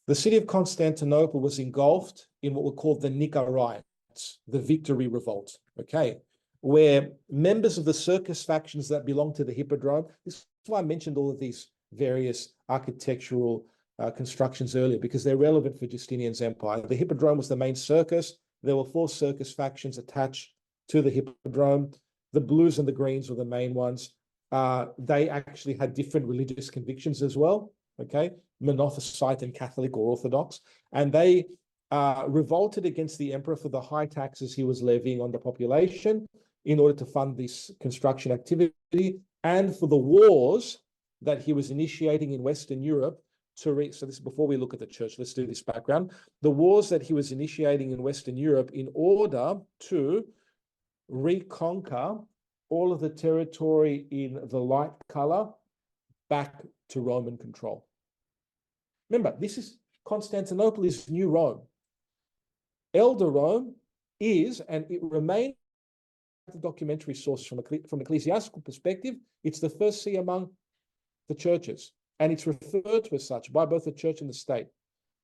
the city of Constantinople was engulfed in what were called the Nika riots, the Victory Revolt, okay, where members of the circus factions that belonged to the Hippodrome, this is why I mentioned all of these various architectural constructions earlier, because they're relevant for Justinian's empire. The Hippodrome was the main circus. There were 4 circus factions attached to the Hippodrome. The blues and the greens were the main ones. They actually had different religious convictions as well, okay, Monophysite and Catholic or Orthodox, and they revolted against the emperor for the high taxes he was levying on the population in order to fund this construction activity, and for the wars that he was initiating in Western Europe so this is before we look at the church. Let's do this background. The wars that he was initiating in Western Europe in order to reconquer all of the territory in the light color back to Roman control. Remember, this is Constantinople is New Rome. Elder Rome is, and it remains the documentary source from an ecclesiastical perspective, it's the first see among the churches. And it's referred to as such by both the church and the state.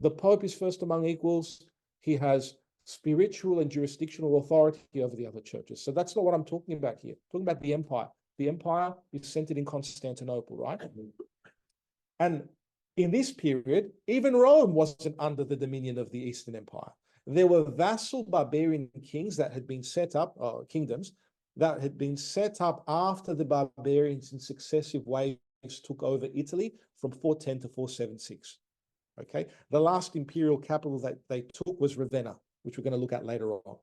The Pope is first among equals. He has spiritual and jurisdictional authority over the other churches. So that's not what I'm talking about here. I'm talking about the empire. The empire is centered in Constantinople, right? And in this period, even Rome wasn't under the dominion of the Eastern Empire. There were vassal barbarian kings that had been set up, kingdoms that had been set up after the barbarians in successive waves took over Italy from 410 to 476. Okay, the last imperial capital that they took was Ravenna, which we're going to look at later on.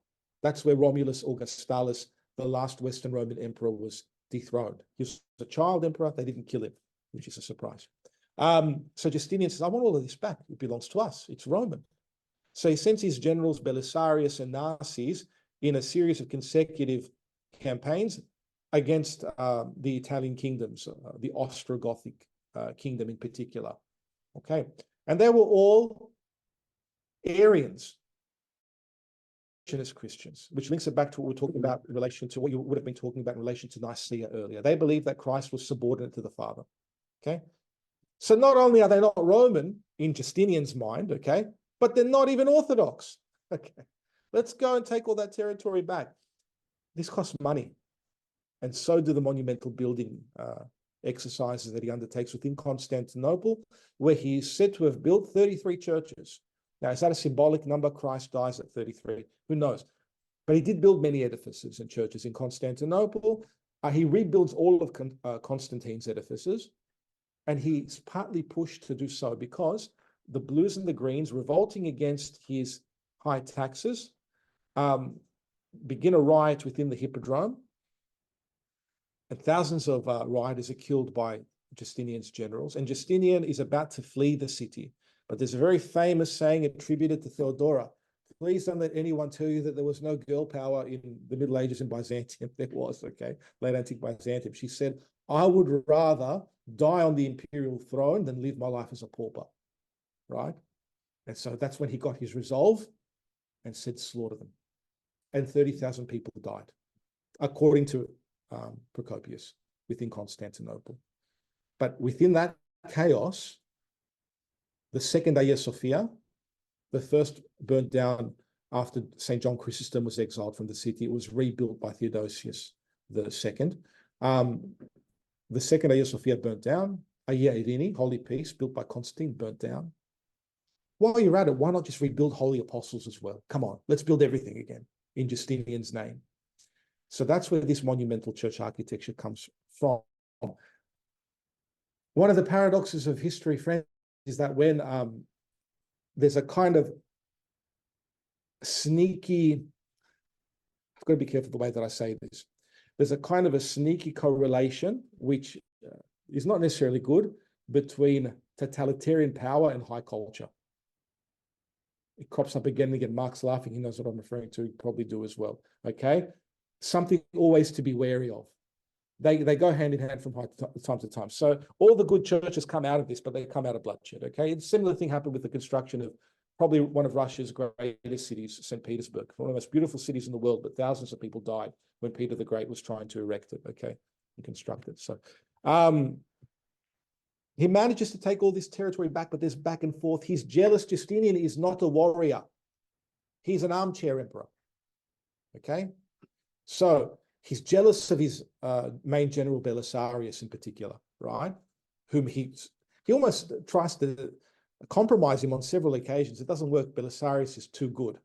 That's where Romulus Augustulus, the last Western Roman emperor, was dethroned. He was a child emperor. They didn't kill him, which is a surprise. So Justinian says, I want all of this back. It belongs to us. It's Roman. So he sends his generals Belisarius and Narses in a series of consecutive campaigns against the Italian kingdoms, the Ostrogothic kingdom in particular. Okay, and they were all Arians, as Christians, which links it back to what we're talking about in relation to what you would have been talking about in relation to Nicaea earlier. They believed that Christ was subordinate to the Father. Okay, so not only are they not Roman in Justinian's mind, okay, but they're not even Orthodox. Okay, let's go and take all that territory back. This costs money, and so do the monumental building exercises that he undertakes within Constantinople, where he is said to have built 33 churches. Now, is that a symbolic number? Christ dies at 33. Who knows? But he did build many edifices and churches in Constantinople. He rebuilds all of Constantine's edifices, and he's partly pushed to do so because the blues and the greens, revolting against his high taxes, begin a riot within the hippodrome, and thousands of rioters are killed by Justinian's generals. And Justinian is about to flee the city. But there's a very famous saying attributed to Theodora. Please don't let anyone tell you that there was no girl power in the Middle Ages in Byzantium. There was, okay, late antique Byzantium. She said, I would rather die on the imperial throne than live my life as a pauper, right? And so that's when he got his resolve and said, slaughter them. And 30,000 people died, according to Procopius, within Constantinople. But within that chaos, the second Hagia Sophia, the first burnt down after St. John Chrysostom was exiled from the city. It was rebuilt by Theodosius II. The second Hagia Sophia burnt down. Hagia Irini, Holy Peace, built by Constantine, burnt down. While you're at it, why not just rebuild Holy Apostles as well? Come on, let's build everything again in Justinian's name. So that's where this monumental church architecture comes from. One of the paradoxes of history, friends, is that when there's a kind of sneaky, I've got to be careful the way that I say this, there's a kind of a sneaky correlation, which is not necessarily good, between totalitarian power and high culture. It crops up again and again. Mark's laughing. He knows what I'm referring to. You probably do as well. Okay? Something always to be wary of. They go hand in hand from time to time. So all the good churches come out of this, but they come out of bloodshed. Okay? A similar thing happened with the construction of probably one of Russia's greatest cities, St. Petersburg, one of the most beautiful cities in the world, but thousands of people died when Peter the Great was trying to erect it, okay, and construct it. So he manages to take all this territory back, but there's back and forth. He's jealous. Justinian is not a warrior. He's an armchair emperor, okay? So he's jealous of his main general Belisarius in particular, right? Whom he almost tries to compromise him on several occasions. It doesn't work. Belisarius is too good.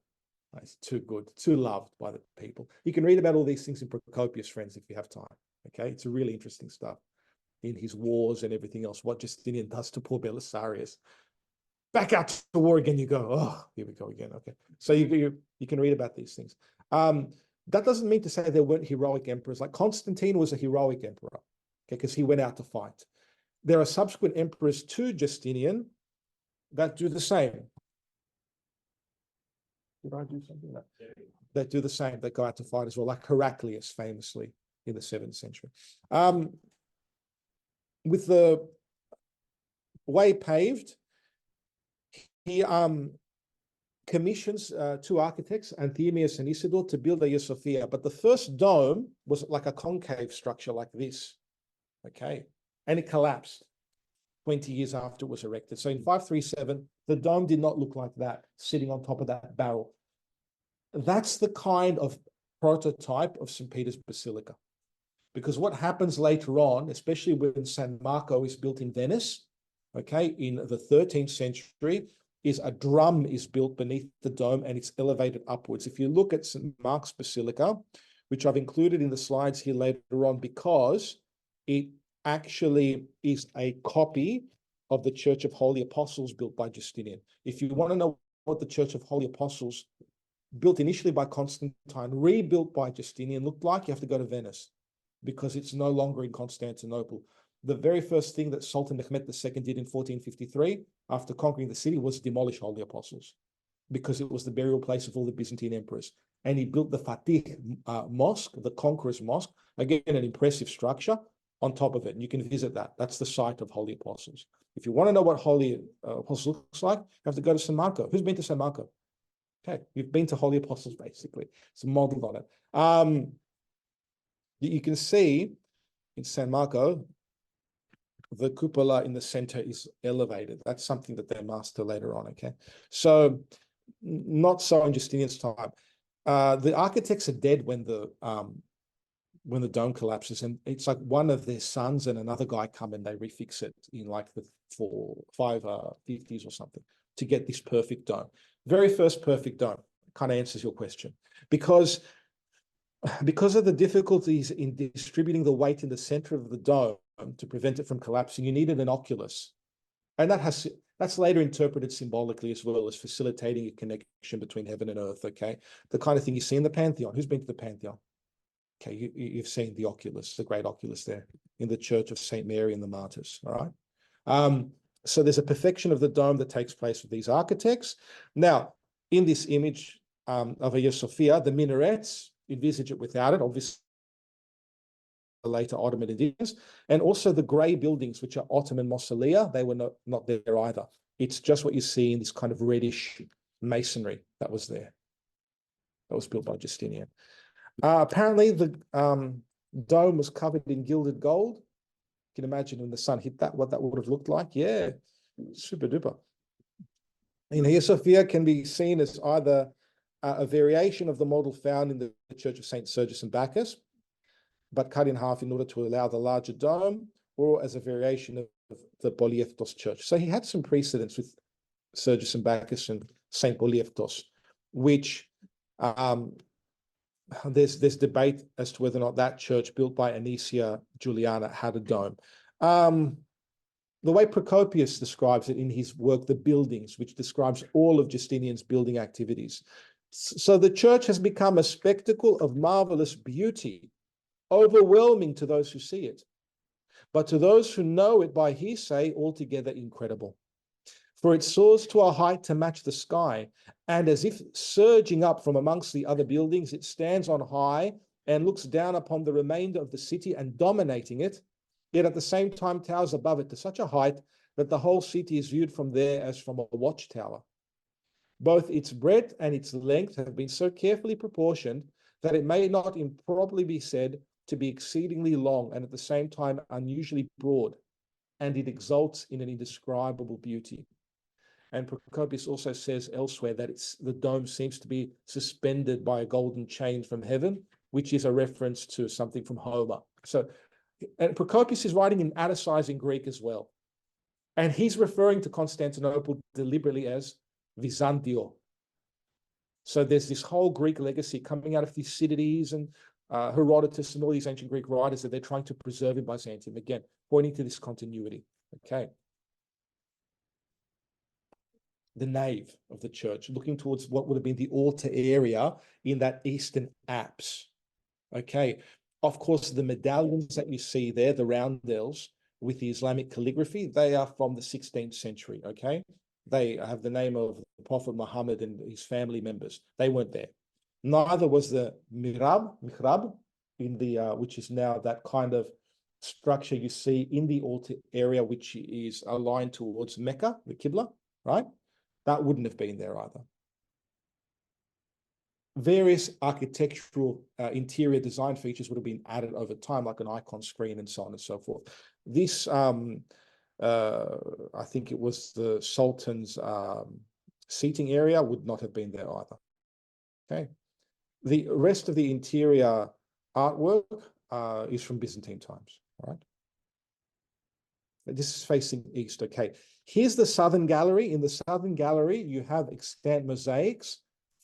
He's too good, too loved by the people. You can read about all these things in Procopius, friends, if you have time. Okay, it's a really interesting stuff in his wars and everything else. What Justinian does to poor Belisarius. Back out to war again. You go, oh, here we go again. Okay, so you can read about these things. That doesn't mean to say there weren't heroic emperors. Like Constantine was a heroic emperor, okay, because he went out to fight. There are subsequent emperors to Justinian that do the same. Did I do something? No. That do the same, that go out to fight as well, like Heraclius famously in the 7th century. With the way paved, he commissions two architects, Anthemius and Isidore, to build Hagia Sophia. But the first dome was like a concave structure like this, okay? And it collapsed 20 years after it was erected. So in 537, the dome did not look like that, sitting on top of that barrel. That's the kind of prototype of St. Peter's Basilica. Because what happens later on, especially when San Marco is built in Venice, okay, in the 13th century, is a drum is built beneath the dome and it's elevated upwards. If you look at St. Mark's Basilica, which I've included in the slides here later on because it actually is a copy of the Church of Holy Apostles built by Justinian. If you want to know what the Church of Holy Apostles built initially by Constantine, rebuilt by Justinian looked like, you have to go to Venice, because it's no longer in Constantinople. The very first thing that Sultan Mehmed II did in 1453, after conquering the city, was demolish Holy Apostles, because it was the burial place of all the Byzantine emperors. And he built the Fatih Mosque, the Conqueror's Mosque, again, an impressive structure on top of it. And you can visit that. That's the site of Holy Apostles. If you want to know what Holy Apostles looks like, you have to go to San Marco. Who's been to San Marco? Okay, you've been to Holy Apostles, basically. It's modeled on it. You can see in San Marco, the cupola in the center is elevated. That's something that they master later on, okay? So, not so in Justinian's time. The architects are dead when the dome collapses, and it's like one of their sons and another guy come and they refix it in like the 550s or something to get this perfect dome. Very first perfect dome. Kind of answers your question. Because of the difficulties in distributing the weight in the center of the dome to prevent it from collapsing, you needed an oculus. And that's later interpreted symbolically as well as facilitating a connection between heaven and earth, okay? The kind of thing you see in the Pantheon. Who's been to the Pantheon? Okay, you've seen the oculus, the great oculus there in the Church of St. Mary and the Martyrs, all right? So there's a perfection of the dome that takes place with these architects. Now, in this image of Hagia Sophia, the minarets, envisage it without it, obviously the later Ottoman additions, and also the grey buildings, which are Ottoman mausolea, they were not there either. It's just what you see in this kind of reddish masonry that was there. That was built by Justinian. Apparently, the dome was covered in gilded gold. You can imagine when the sun hit that, what that would have looked like. Yeah, super duper. And Hagia Sophia can be seen as either a variation of the model found in the Church of St. Sergius and Bacchus, but cut in half in order to allow the larger dome, or as a variation of the Polieftos Church. So he had some precedents with Sergius and Bacchus and St. Polieftos, which there's debate as to whether or not that church built by Anicia Juliana had a dome. The way Procopius describes it in his work, The Buildings, which describes all of Justinian's building activities. So the church has become a spectacle of marvelous beauty, overwhelming to those who see it, but to those who know it by hearsay, altogether incredible. For it soars to a height to match the sky, and as if surging up from amongst the other buildings, it stands on high and looks down upon the remainder of the city and dominating it, yet at the same time towers above it to such a height that the whole city is viewed from there as from a watchtower. Both its breadth and its length have been so carefully proportioned that it may not improperly be said to be exceedingly long and at the same time unusually broad, and it exalts in an indescribable beauty. And Procopius also says elsewhere that the dome seems to be suspended by a golden chain from heaven, which is a reference to something from Homer. So, and Procopius is writing in Atticizing Greek as well. And he's referring to Constantinople deliberately as Byzantio. So there's this whole Greek legacy coming out of Thucydides and Herodotus and all these ancient Greek writers that they're trying to preserve in Byzantium, again, pointing to this continuity. Okay. The nave of the church, looking towards what would have been the altar area in that eastern apse. Okay. Of course, the medallions that you see there, the roundels with the Islamic calligraphy, they are from the 16th century. Okay. They have the name of the Prophet Muhammad and his family members. They weren't there. Neither was the mihrab in the which is now that kind of structure you see in the altar area, which is aligned towards Mecca, the Qibla, right? That wouldn't have been there either. Various architectural interior design features would have been added over time, like an icon screen and so on and so forth. This, I think it was the Sultan's seating area, would not have been there either. Okay. The rest of the interior artwork is from Byzantine times, right? This is facing east, okay. Here's the southern gallery. In the southern gallery, you have extant mosaics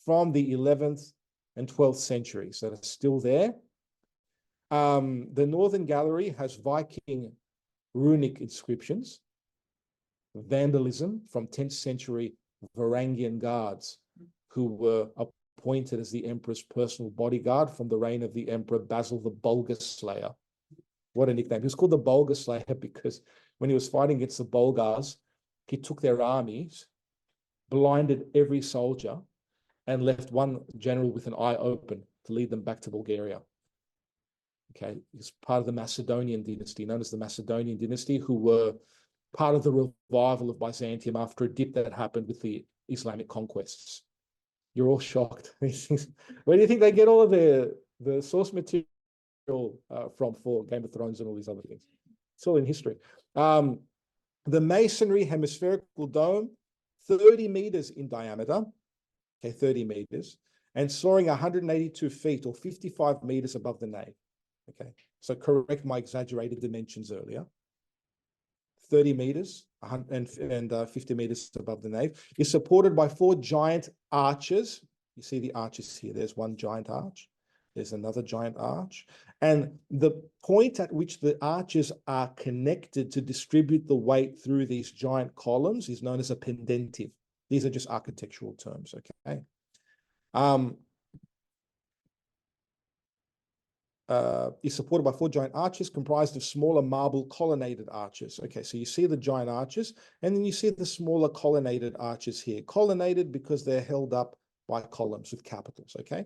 from the 11th and 12th centuries that are still there. The northern gallery has Viking runic inscriptions, vandalism from 10th century Varangian guards who were appointed as the emperor's personal bodyguard from the reign of the Emperor Basil the Bulgar Slayer. What a nickname. He was called the Bulgar Slayer because when he was fighting against the Bulgars, he took their armies, blinded every soldier, and left one general with an eye open to lead them back to Bulgaria. Okay, he's part of the Macedonian dynasty, known as the Macedonian dynasty, who were part of the revival of Byzantium after a dip that happened with the Islamic conquests. You're all shocked. Where do you think they get all of the source material from for Game of Thrones and all these other things? It's all in history. The masonry hemispherical dome, 30 meters in diameter, okay, 30 meters, and soaring 182 feet or 55 meters above the nave. Okay, so correct my exaggerated dimensions earlier. 30 meters and 50 meters above the nave, is supported by 4 giant arches. You see the arches here. There's one giant arch. There's another giant arch. And the point at which the arches are connected to distribute the weight through these giant columns is known as a pendentive. These are just architectural terms, okay? Is supported by 4 giant arches comprised of smaller marble colonnaded arches. Okay, so you see the giant arches, and then you see the smaller colonnaded arches here. Colonnaded because they're held up by columns with capitals, okay?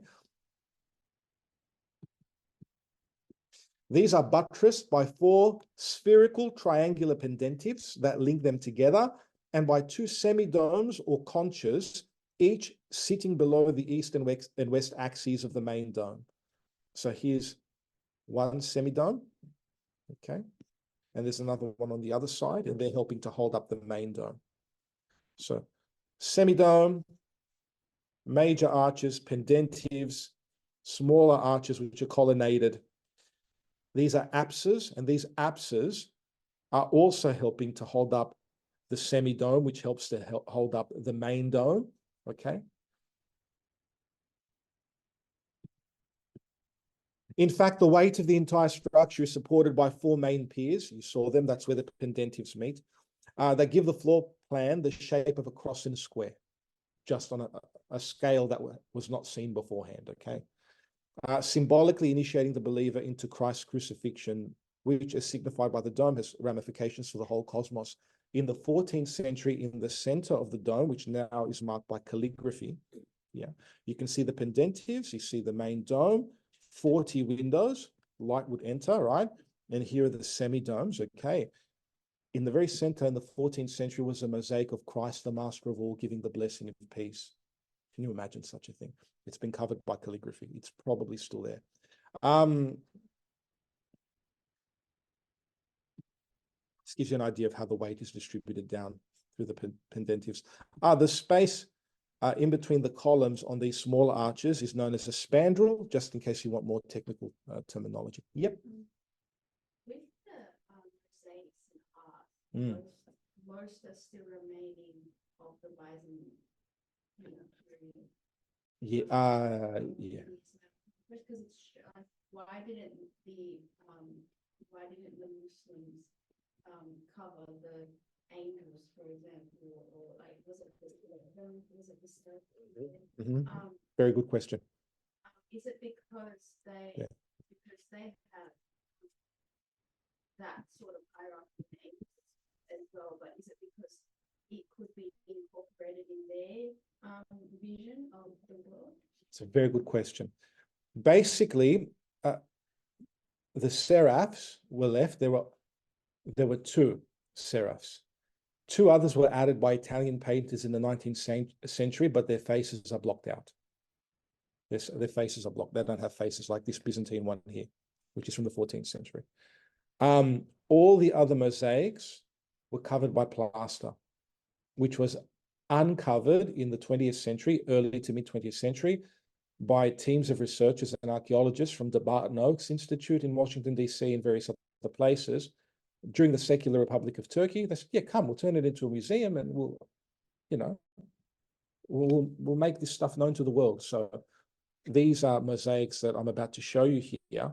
These are buttressed by 4 spherical triangular pendentives that link them together, and by 2 semi-domes or conches, each sitting below the east and west axes of the main dome. So here's one semi-dome, okay? And there's another one on the other side, and they're helping to hold up the main dome. So semi-dome, major arches, pendentives, smaller arches which are colonnaded. These are apses, and these apses are also helping to hold up the semi-dome, which helps to hold up the main dome, okay? In fact, the weight of the entire structure is supported by 4 main piers. You saw them. That's where the pendentives meet. They give the floor plan the shape of a cross in a square, just on a scale that was not seen beforehand, okay? Symbolically initiating the believer into Christ's crucifixion, which is signified by the dome, has ramifications for the whole cosmos. In the 14th century, in the center of the dome, which now is marked by calligraphy, yeah, you can see the pendentives, you see the main dome, 40 windows, light would enter, right? And here are the semi-domes, okay? In the very center in the 14th century was a mosaic of Christ, the master of all, giving the blessing of peace. Can you imagine such a thing? It's been covered by calligraphy. It's probably still there. This gives you an idea of how the weight is distributed down through the pendentives. The space in between the columns on these smaller arches is known as a spandrel, just in case you want more technical terminology. Yep. With the mosaics and art, most are still remaining of the Byzantine period. Yeah. Yeah. Because it's why didn't the Muslims cover the angles, for example, or like was it the Very good question. Is it because they have that sort of hierarchy as well, but is it because it could be incorporated in their vision of the world? It's a very good question. Basically, the seraphs were left. There were 2 seraphs. 2 others were added by Italian painters in the 19th century, but their faces are blocked out. Their faces are blocked. They don't have faces like this Byzantine one here, which is from the 14th century. All the other mosaics were covered by plaster, which was uncovered in the 20th century, early to mid-20th century, by teams of researchers and archaeologists from the Barton Oaks Institute in Washington, D.C. and various other places during the Secular Republic of Turkey. They said, yeah, come, we'll turn it into a museum and we'll make this stuff known to the world. So these are mosaics that I'm about to show you here.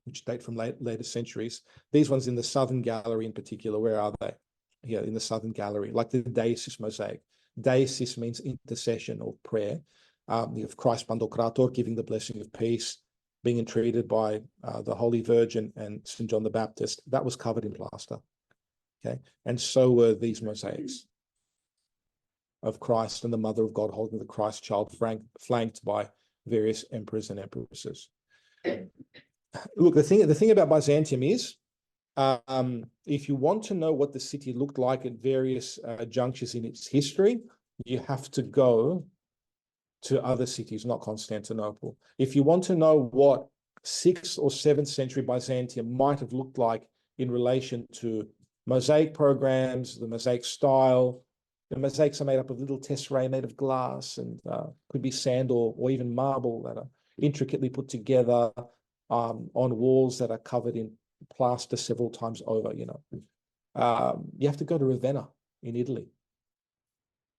which date from later centuries. These ones in the southern gallery in particular, where are they? Here in the southern gallery, like the Deesis mosaic. Deesis means intercession or prayer. You have Christ Pantocrator giving the blessing of peace, being entreated by the Holy Virgin and St. John the Baptist. That was covered in plaster. Okay, and so were these mosaics of Christ and the Mother of God holding the Christ child, flanked by various emperors and empresses. Look, the thing about Byzantium is, if you want to know what the city looked like at various junctures in its history, you have to go to other cities, not Constantinople. If you want to know what 6th or 7th century Byzantium might have looked like in relation to mosaic programs, the mosaic style, the mosaics are made up of little tesserae made of glass and could be sand or even marble that are intricately put together on walls that are covered in plaster several times over, you know. You have to go to Ravenna in Italy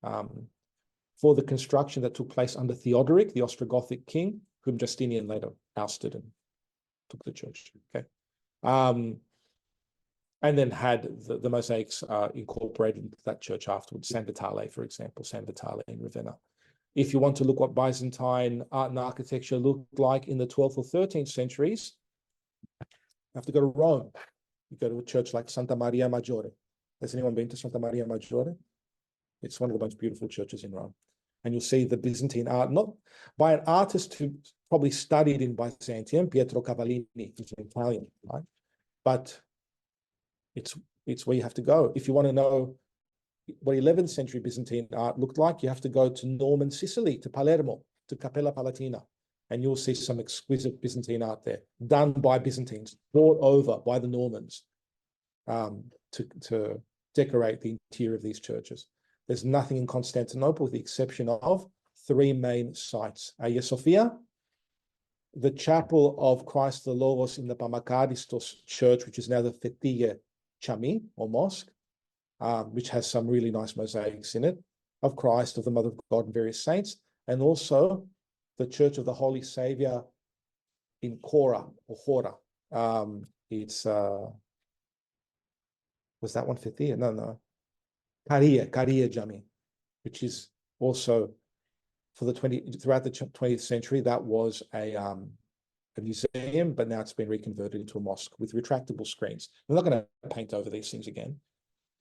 for the construction that took place under Theodoric, the Ostrogothic king, whom Justinian later ousted and took the church. Okay. And then had the mosaics incorporated into that church afterwards. San Vitale, for example, San Vitale in Ravenna. If you want to look what Byzantine art and architecture looked like in the 12th or 13th centuries, you have to go to Rome. You go to a church like Santa Maria Maggiore. Has anyone been to Santa Maria Maggiore? It's one of the most beautiful churches in Rome. And you'll see the Byzantine art, not by an artist who probably studied in Byzantium, Pietro Cavallini, who's an Italian, right? But it's where you have to go. If you want to know what 11th century Byzantine art looked like, you have to go to Norman Sicily, to Palermo, to Cappella Palatina, and you'll see some exquisite Byzantine art there, done by Byzantines, brought over by the Normans to decorate the interior of these churches. There's nothing in Constantinople with the exception of 3 main sites: Hagia Sophia, the chapel of Christ the Logos in the Pamakadistos church, which is now the Fethiye Chami or mosque, which has some really nice mosaics in it of Christ, of the Mother of God and various saints, and also the Church of the Holy Savior in Chora or Chora. Was that one Fethiye? No. Hagia Jami, which is also throughout the 20th century, that was a museum, but now it's been reconverted into a mosque with retractable screens. We're not going to paint over these things again.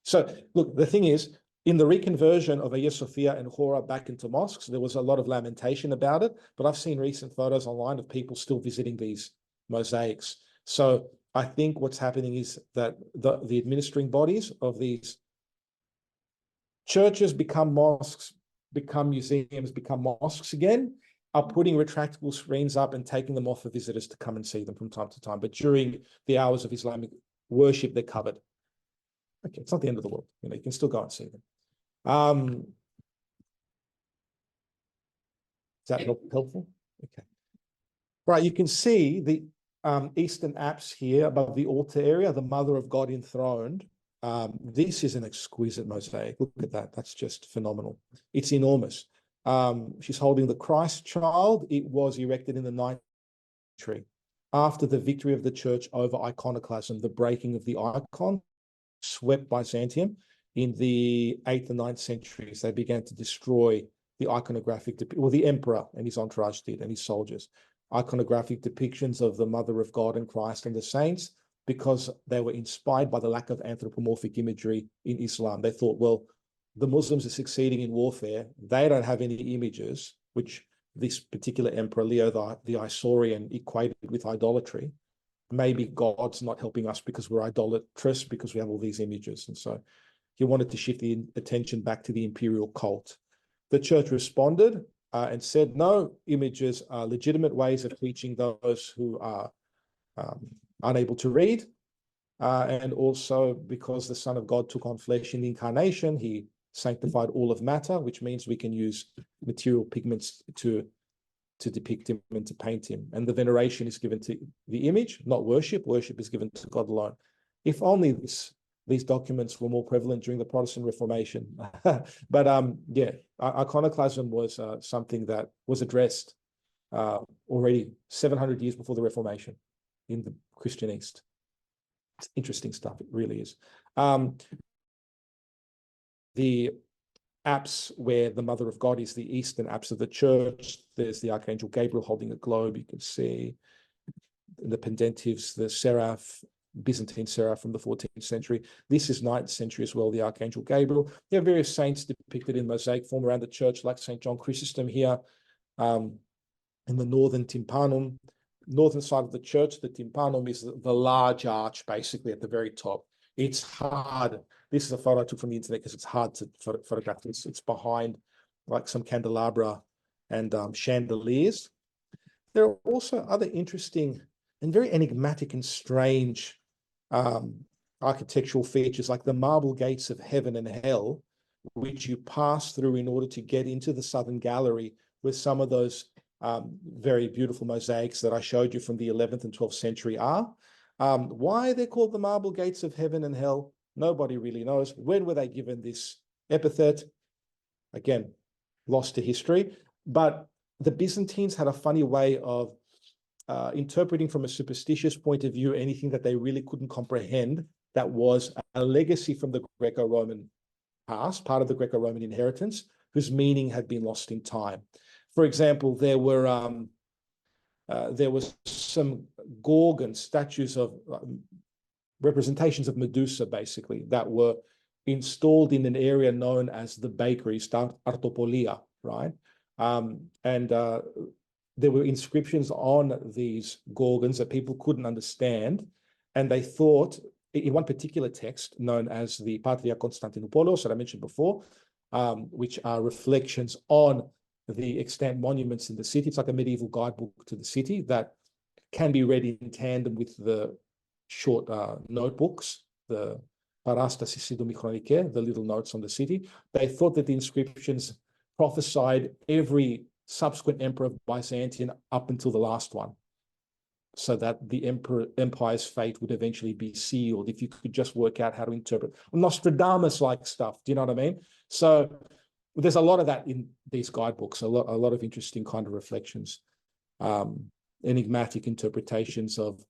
So look, the thing is, in the reconversion of Hagia Sophia and Chora back into mosques, there was a lot of lamentation about it, but I've seen recent photos online of people still visiting these mosaics. So I think what's happening is that the administering bodies of these churches become mosques, become museums, become mosques again, are putting retractable screens up and taking them off for visitors to come and see them from time to time. But during the hours of Islamic worship, they're covered. Okay, it's not the end of the world. You know, you can still go and see them. Is that helpful? Okay. Right, you can see the eastern apse here above the altar area, the Mother of God enthroned. This is an exquisite mosaic. Look at that. That's just phenomenal. It's enormous. She's holding the Christ child. It was erected in the 9th century after the victory of the church over iconoclasm, the breaking of the icon swept Byzantium in the 8th and 9th centuries. They began to destroy the iconographic, the emperor and his entourage did, and his soldiers, iconographic depictions of the Mother of God and Christ and the saints, because they were inspired by the lack of anthropomorphic imagery in Islam. They thought, well, the Muslims are succeeding in warfare. They don't have any images, which this particular emperor, Leo the Isaurian, equated with idolatry. Maybe God's not helping us because we're idolatrous, because we have all these images. And so he wanted to shift the attention back to the imperial cult. The church responded and said, no, images are legitimate ways of teaching those who are unable to read. And also because the Son of God took on flesh in the incarnation, he sanctified all of matter, which means we can use material pigments to depict him and to paint him. And the veneration is given to the image, not worship. Worship is given to God alone. If only these documents were more prevalent during the Protestant Reformation. But yeah, iconoclasm was something that was addressed already 700 years before the Reformation in the Christian East. It's interesting stuff. It really is. The apse where the Mother of God is the eastern apse of the church. There's the Archangel Gabriel holding a globe. You can see the pendentives, the seraph, Byzantine seraph from the 14th century. This is 9th century as well, the Archangel Gabriel. There are various saints depicted in mosaic form around the church, like St. John Chrysostom here in the northern tympanum. Northern side of the church, the tympanum is the large arch basically at the very top. It's hard. This is a photo I took from the internet because it's hard to photograph. It's behind like some candelabra and chandeliers. There are also other interesting and very enigmatic and strange architectural features like the marble gates of heaven and hell, which you pass through in order to get into the southern gallery with some of those very beautiful mosaics that I showed you from the 11th and 12th century are. Why they're called the marble gates of heaven and hell, nobody really knows. When were they given this epithet? Again, lost to history. But the Byzantines had a funny way of interpreting from a superstitious point of view anything that they really couldn't comprehend that was a legacy from the Greco-Roman past, part of the Greco-Roman inheritance, whose meaning had been lost in time. For example, there was some Gorgon statues of representations of Medusa, basically, that were installed in an area known as the bakery, Sant'Apollinare, right? There were inscriptions on these Gorgons that people couldn't understand, and they thought, in one particular text known as the Patria Constantinople, that I mentioned before, which are reflections on the extant monuments in the city. It's like a medieval guidebook to the city that can be read in tandem with the short notebooks, the Parastasis Domichronicae, the little notes on the city. They thought that the inscriptions prophesied every subsequent emperor of Byzantium up until the last one, so that the empire's fate would eventually be sealed if you could just work out how to interpret Nostradamus-like stuff. Do you know what I mean? So there's a lot of that in these guidebooks, a lot of interesting kind of reflections, enigmatic interpretations of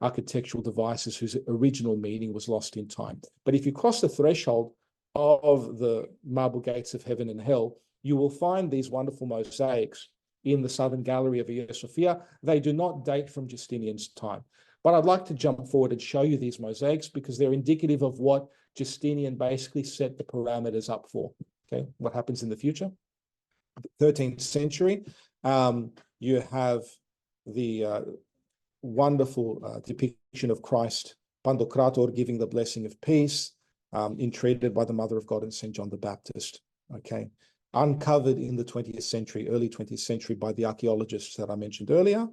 architectural devices whose original meaning was lost in time. But if you cross the threshold of the marble gates of heaven and hell, you will find these wonderful mosaics in the southern gallery of Hagia Sophia. They do not date from Justinian's time. But I'd like to jump forward and show you these mosaics because they're indicative of what Justinian basically set the parameters up for. Okay, what happens in the future? 13th century, you have the wonderful depiction of Christ, Pandocrator, giving the blessing of peace, entreated by the Mother of God and St. John the Baptist. Okay, uncovered in the 20th century, early 20th century by the archaeologists that I mentioned earlier.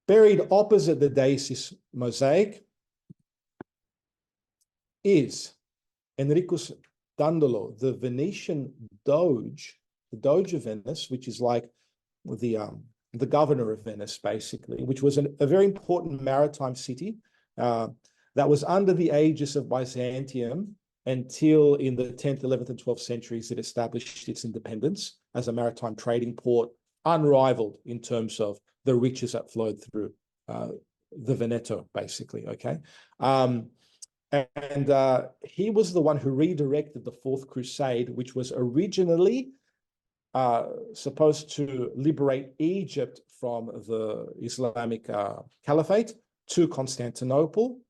Buried opposite the Deisis mosaic is Enricus Dandolo, the Venetian Doge, the Doge of Venice, which is like the governor of Venice, basically, which was a very important maritime city that was under the aegis of Byzantium until in the 10th, 11th, and 12th centuries, it established its independence as a maritime trading port, unrivaled in terms of the riches that flowed through the Veneto, basically, okay? He was the one who redirected the Fourth Crusade, which was originally supposed to liberate Egypt from the Islamic Caliphate to Constantinople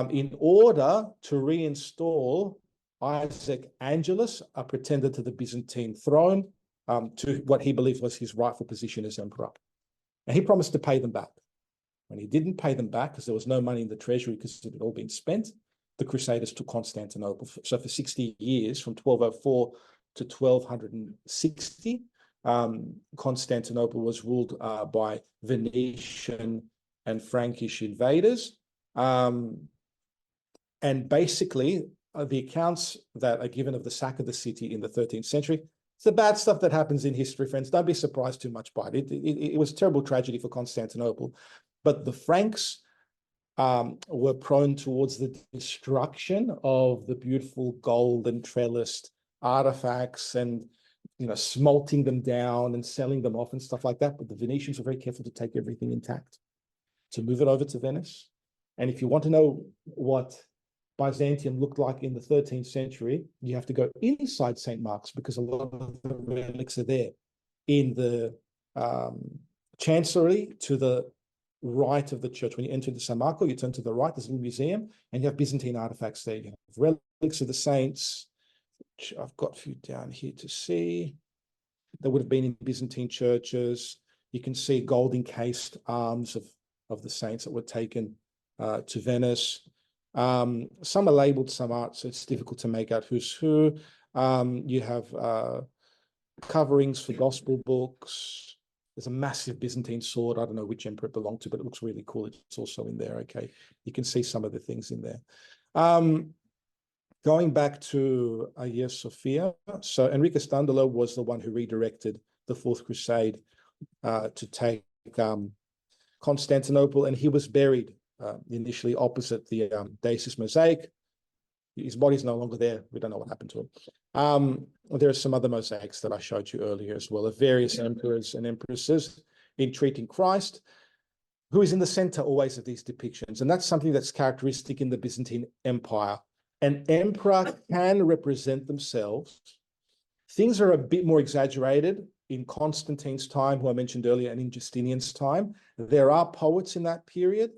in order to reinstall Isaac Angelus, a pretender to the Byzantine throne, to what he believed was his rightful position as emperor. And he promised to pay them back. When he didn't pay them back, because there was no money in the treasury because it had all been spent, the Crusaders took Constantinople. So for 60 years, from 1204 to 1260, Constantinople was ruled by Venetian and Frankish invaders. And basically, the accounts that are given of the sack of the city in the 13th century, it's the bad stuff that happens in history, friends. Don't be surprised too much by it. It was a terrible tragedy for Constantinople. But the Franks were prone towards the destruction of the beautiful gold and trellised artifacts and, you know, smelting them down and selling them off and stuff like that. But the Venetians were very careful to take everything intact. to move it over to Venice. And if you want to know what Byzantium looked like in the 13th century, you have to go inside St. Mark's, because a lot of the relics are there in the chancellery to the right of the church. When you enter the San Marco, you turn to the right, there's a little museum, and you have Byzantine artifacts there. You have relics of the saints, which I've got a few down here to see. That would have been in Byzantine churches. You can see gold encased arms of the saints that were taken to Venice. Some are labeled, some aren't, so it's difficult to make out who's who. You have coverings for gospel books. There's a massive Byzantine sword. I don't know which emperor it belonged to, but it looks really cool. It's also in there. Okay, you can see some of the things in there. Going back to Hagia Sophia, so Enrique Dandolo was the one who redirected the Fourth Crusade to take Constantinople, and he was buried initially opposite the Deus Mosaic. His body's no longer there. We don't know what happened to him. There are some other mosaics that I showed you earlier as well, of various emperors and empresses entreating Christ, who is in the center always of these depictions. And that's something that's characteristic in the Byzantine Empire. An emperor can represent themselves. Things are a bit more exaggerated in Constantine's time, who I mentioned earlier, and in Justinian's time. There are poets in that period.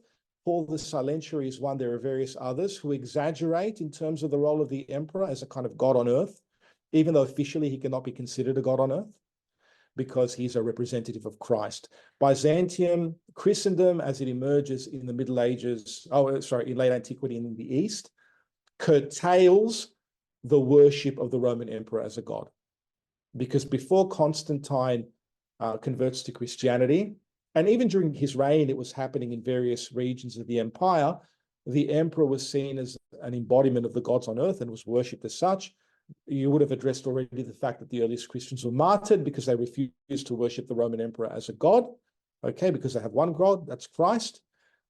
Paul the Silentiary is one. There are various others who exaggerate in terms of the role of the emperor as a kind of god on earth, even though officially he cannot be considered a god on earth because he's a representative of Christ. Byzantium, Christendom, as it emerges in the Middle Ages, in late antiquity and in the East, curtails the worship of the Roman emperor as a god. Because before Constantine converts to Christianity, and even during his reign, it was happening in various regions of the empire, the emperor was seen as an embodiment of the gods on earth and was worshipped as such. You would have addressed already the fact that the earliest Christians were martyred because they refused to worship the Roman emperor as a god, okay, because they have one God, that's Christ.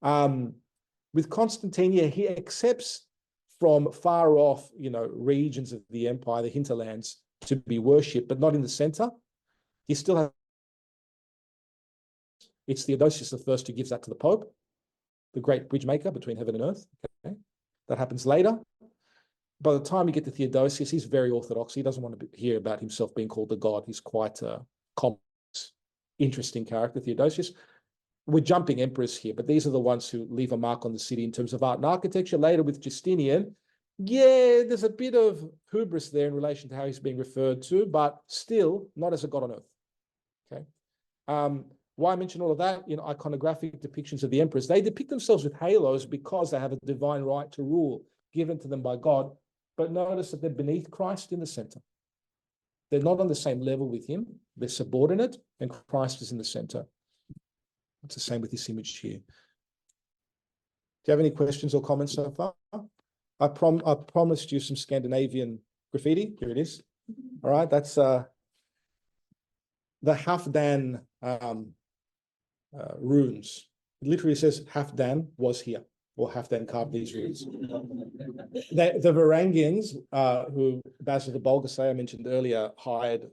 With Constantine, he accepts from far off, regions of the empire, the hinterlands, to be worshipped, but not in the center. He still has. It's Theodosius I who gives that to the Pope, the great bridge maker between heaven and earth. Okay? That happens later. By the time you get to Theodosius, he's very orthodox. He doesn't want to hear about himself being called a god. He's quite a complex, interesting character, Theodosius. We're jumping emperors here, but these are the ones who leave a mark on the city in terms of art and architecture. Later with Justinian, there's a bit of hubris there in relation to how he's being referred to, but still not as a god on earth. Okay. Why I mention all of that? Iconographic depictions of the emperors, they depict themselves with halos because they have a divine right to rule given to them by God. But notice that they're beneath Christ in the center. They're not on the same level with him. They're subordinate, and Christ is in the center. It's the same with this image here. Do you have any questions or comments so far? I promised you some Scandinavian graffiti. Here it is. All right, that's the Halfdan runes. It literally says Halfdan was here, or Halfdan carved these runes. The Varangians, who Basil the Bulgarsay I mentioned earlier hired,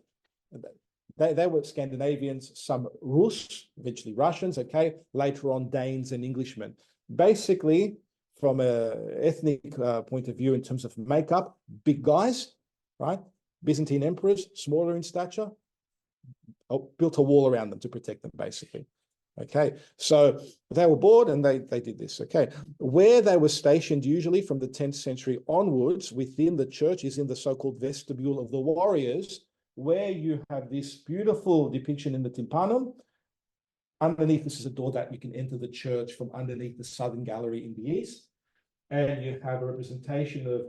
they were Scandinavians, some Rus, eventually Russians, okay, later on Danes and Englishmen. Basically, from an ethnic point of view in terms of makeup, big guys, right? Byzantine emperors, smaller in stature, built a wall around them to protect them, basically. Okay, so they were bored and they did this. Okay, where they were stationed usually from the 10th century onwards within the church is in the so-called vestibule of the warriors, where you have this beautiful depiction in the tympanum. Underneath this is a door that you can enter the church from underneath the southern gallery in the east. And you have a representation of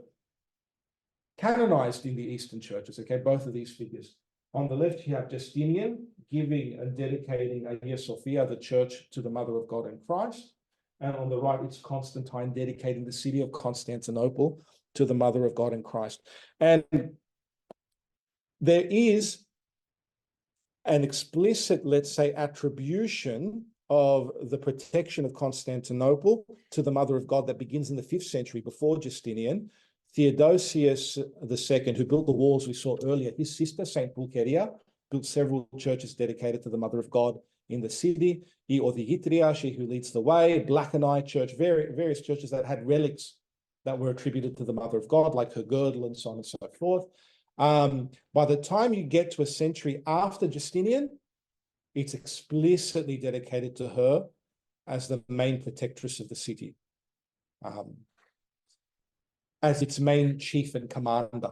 canonized in the Eastern churches, okay, both of these figures. On the left, you have Justinian giving and dedicating Hagia Sophia, the church, to the Mother of God and Christ. And on the right, it's Constantine dedicating the city of Constantinople to the Mother of God and Christ. And there is an explicit, let's say, attribution of the protection of Constantinople to the Mother of God that begins in the 5th century before Justinian. Theodosius II, who built the walls we saw earlier, his sister, Saint Pulcheria, built several churches dedicated to the Mother of God in the city, or the Yttria, she who leads the way, Black and Eye Church, various churches that had relics that were attributed to the Mother of God, like her girdle and so on and so forth. By the time you get to a century after Justinian, it's explicitly dedicated to her as the main protectress of the city, as its main chief and commander.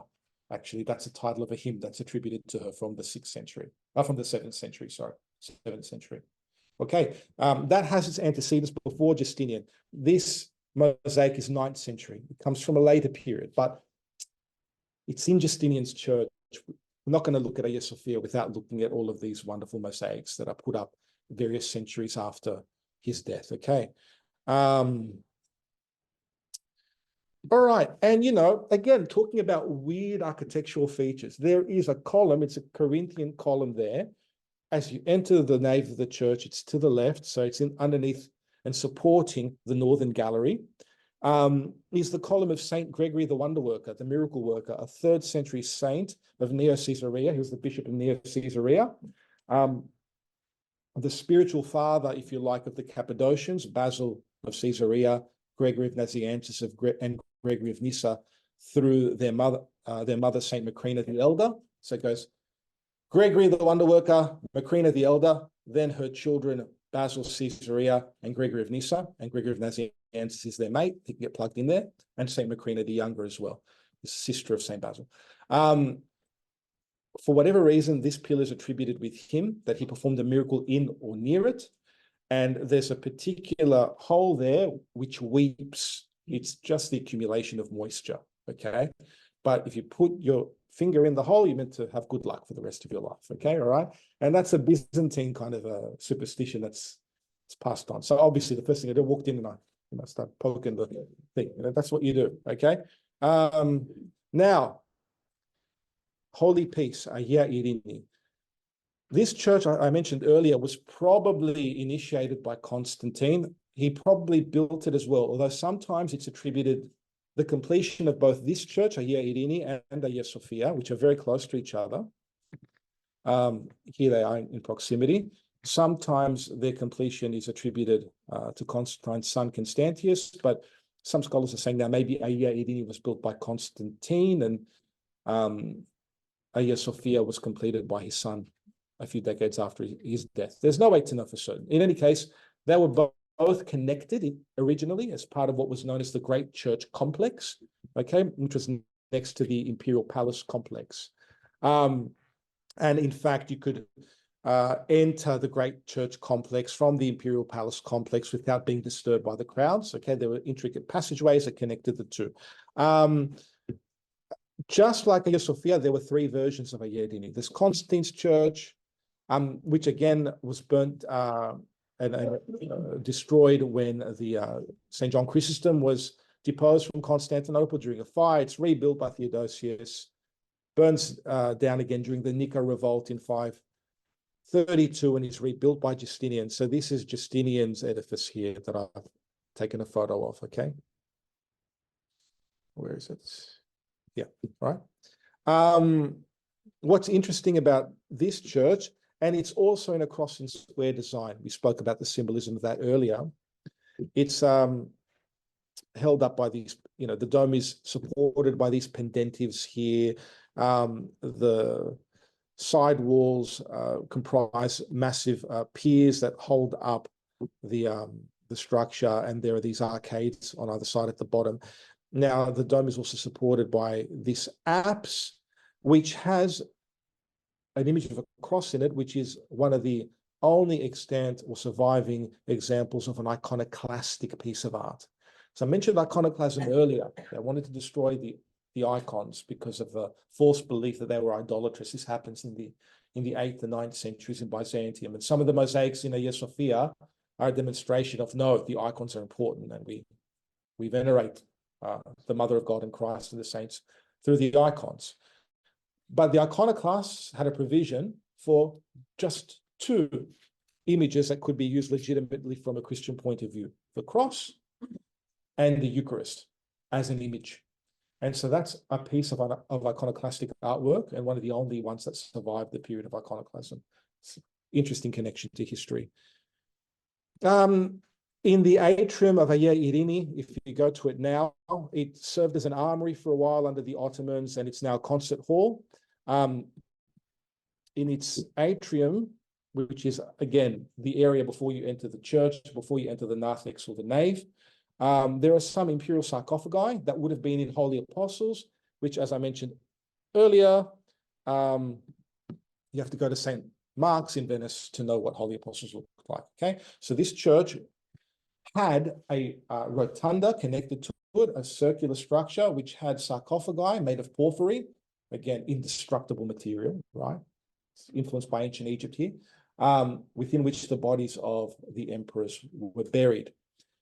Actually, that's a title of a hymn that's attributed to her from the 6th century, from the 7th century, sorry, 7th century. Okay, that has its antecedents before Justinian. This mosaic is 9th century. It comes from a later period, but it's in Justinian's church. We're not going to look at Hagia Sophia without looking at all of these wonderful mosaics that are put up various centuries after his death. Okay. All right. And, you know, again, talking about weird architectural features, there is a column. It's a Corinthian column there. As you enter the nave of the church, it's to the left. So it's underneath and supporting the northern gallery. Is the column of Saint Gregory the Wonder Worker, the miracle worker, a 3rd century saint of Neo-Caesarea. He was the bishop of Neo-Caesarea. The spiritual father, if you like, of the Cappadocians, Basil of Caesarea, Gregory of Nazianzus and Gregory of Nyssa, through their mother, Saint Macrina the Elder. So it goes Gregory the Wonder Worker, Macrina the Elder, then her children, Basil Caesarea and Gregory of Nyssa, and Gregory of Nazianzus is their mate. He can get plugged in there, and Saint Macrina the Younger as well, the sister of Saint Basil. For whatever reason, this pillar is attributed with him, that he performed a miracle in or near it. And there's a particular hole there which weeps. It's just the accumulation of moisture, okay? But if you put your finger in the hole, you're meant to have good luck for the rest of your life, okay? All right? And that's a Byzantine kind of a superstition it's passed on. So obviously the first thing I did, walked in and I start poking the thing. You know, that's what you do, okay? Now, Holy Peace, Hagia Irini. This church I mentioned earlier was probably initiated by Constantine. He probably built it as well, although sometimes it's attributed the completion of both this church, Hagia Irini, and Hagia Sophia, which are very close to each other. Here they are in proximity. Sometimes their completion is attributed to Constantine's son Constantius, but some scholars are saying now maybe Hagia Irini was built by Constantine and Hagia Sophia was completed by his son a few decades after his death. There's no way to know for certain. In any case, they were both connected originally as part of what was known as the Great Church Complex, okay, which was next to the Imperial Palace Complex. And in fact, you could enter the Great Church Complex from the Imperial Palace Complex without being disturbed by the crowds. Okay, there were intricate passageways that connected the two. Just like Hagia Sophia, there were 3 versions of Hagia Irini. There's Constantine's church, which again was burnt and destroyed when the St. John Chrysostom was deposed from Constantinople during a fire. It's rebuilt by Theodosius, burns down again during the Nika revolt in 532, and is rebuilt by Justinian. So this is Justinian's edifice here that I've taken a photo of, okay? Where is it? Yeah, right. What's interesting about this church, and it's also in a cross and square design. We spoke about the symbolism of that earlier. It's held up by these, you know, the dome is supported by these pendentives here. The side walls comprise massive piers that hold up the structure, and there are these arcades on either side at the bottom. Now, the dome is also supported by this apse, which has an image of a cross in it, which is one of the only extant or surviving examples of an iconoclastic piece of art. So I mentioned iconoclasm earlier. They wanted to destroy the icons because of a false belief that they were idolatrous. This happens in the 8th and 9th centuries in Byzantium. And some of the mosaics in Hagia Sophia are a demonstration of, no, the icons are important, and we venerate the Mother of God and Christ and the saints through the icons. But the iconoclasts had a provision for just 2 images that could be used legitimately from a Christian point of view: the cross and the Eucharist as an image. And so that's a piece of iconoclastic artwork, and one of the only ones that survived the period of iconoclasm. interesting connection to history. In the atrium of Hagia Irini, if you go to it now, it served as an armory for a while under the Ottomans, and it's now a concert hall. In its atrium, which is, again, the area before you enter the church, before you enter the narthex or the nave, there are some imperial sarcophagi that would have been in Holy Apostles, which, as I mentioned earlier, you have to go to St. Mark's in Venice to know what Holy Apostles look like, okay? So this church had a rotunda connected to it, a circular structure, which had sarcophagi made of porphyry, again, indestructible material, right? It's influenced by ancient Egypt here, within which the bodies of the emperors were buried.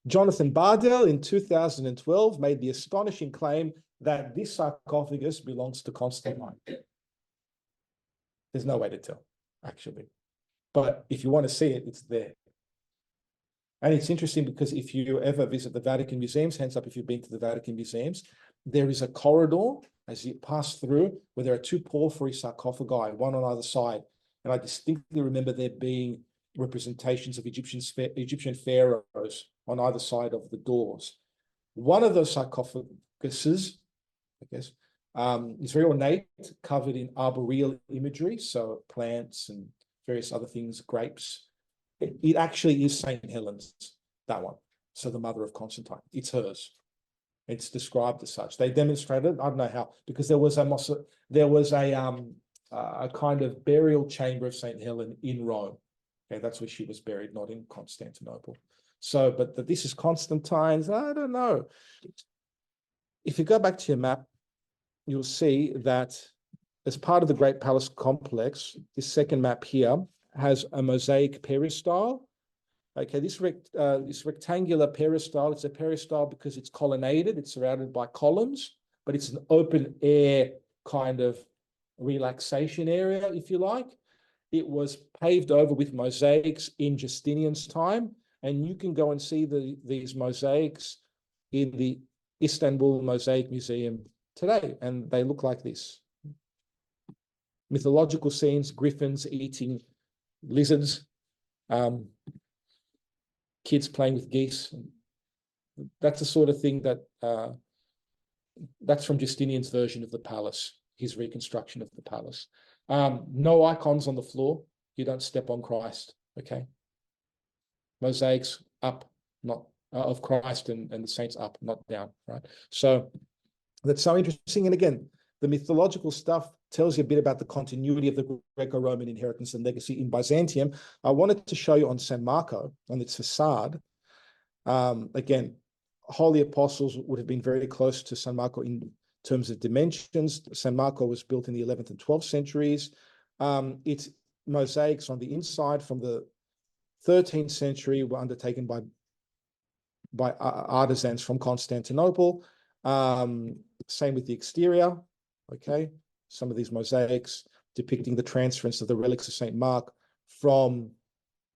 Jonathan Bardell in 2012 made the astonishing claim that this sarcophagus belongs to Constantine. There's no way to tell, actually. But if you want to see it, it's there. And it's interesting because if you ever visit the Vatican museums, hands up if you've been to the Vatican museums, there is a corridor as you pass through where there are two porphyry sarcophagi, one on either side. And I distinctly remember there being representations of Egyptian pharaohs on either side of the doors. One of those sarcophaguses, I guess, is very ornate, covered in arboreal imagery, so plants and various other things, grapes. It actually is St. Helen's, that one. So the mother of Constantine, it's hers. It's described as such. They demonstrated, I don't know how, because there was a kind of burial chamber of St. Helen in Rome. Okay, that's where she was buried, not in Constantinople. So, but this is Constantine's, I don't know. If you go back to your map, you'll see that as part of the Great Palace complex, this second map here has a mosaic peristyle. Okay, this rectangular peristyle, it's a peristyle because it's colonnaded, it's surrounded by columns, but it's an open air kind of relaxation area, if you like. It was paved over with mosaics in Justinian's time, and you can go and see these mosaics in the Istanbul Mosaic Museum today, and they look like this. Mythological scenes, griffins eating lizards, kids playing with geese. That's the sort of thing that, that's from Justinian's version of the palace, his reconstruction of the palace. No icons on the floor. You don't step on Christ, okay? Mosaics up, not of Christ and the saints up, not down, right? So that's so interesting. And again, the mythological stuff tells you a bit about the continuity of the Greco-Roman inheritance and legacy in Byzantium. I wanted to show you on San Marco, on its facade. Again, Holy Apostles would have been very close to San Marco in terms of dimensions. San Marco was built in the 11th and 12th centuries. Its mosaics on the inside from the 13th century were undertaken by artisans from Constantinople. Same with the exterior, okay? Some of these mosaics depicting the transference of the relics of St. Mark from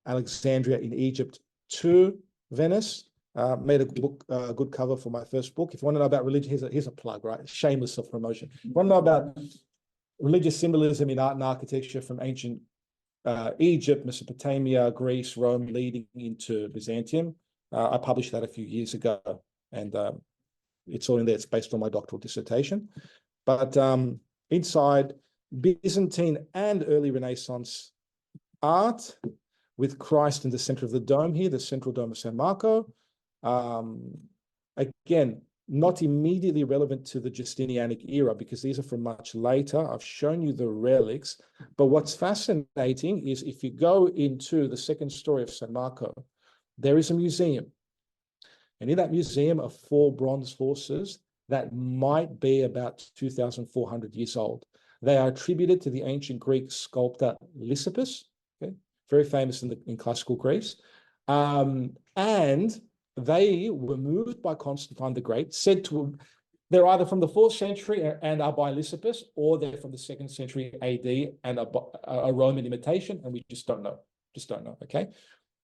Alexandria in Egypt to Venice. Made a book, good cover for my first book. If you want to know about religion, here's a plug, right? Shameless self-promotion. If you want to know about religious symbolism in art and architecture from ancient Egypt, Mesopotamia, Greece, Rome, leading into Byzantium, I published that a few years ago, and it's all in there. It's based on my doctoral dissertation. But inside, Byzantine and early Renaissance art with Christ in the center of the dome here, the central dome of San Marco. Again, not immediately relevant to the Justinianic era because these are from much later. I've shown you the relics, but what's fascinating is if you go into the second story of San Marco, there is a museum. And in that museum are 4 bronze horses that might be about 2,400 years old. They are attributed to the ancient Greek sculptor Lysippus, okay? Very famous in classical Greece. And they were moved by Constantine the Great, said to they're either from the 4th century and are by Lysippus, or they're from the 2nd century AD and a Roman imitation, and we just don't know. Okay?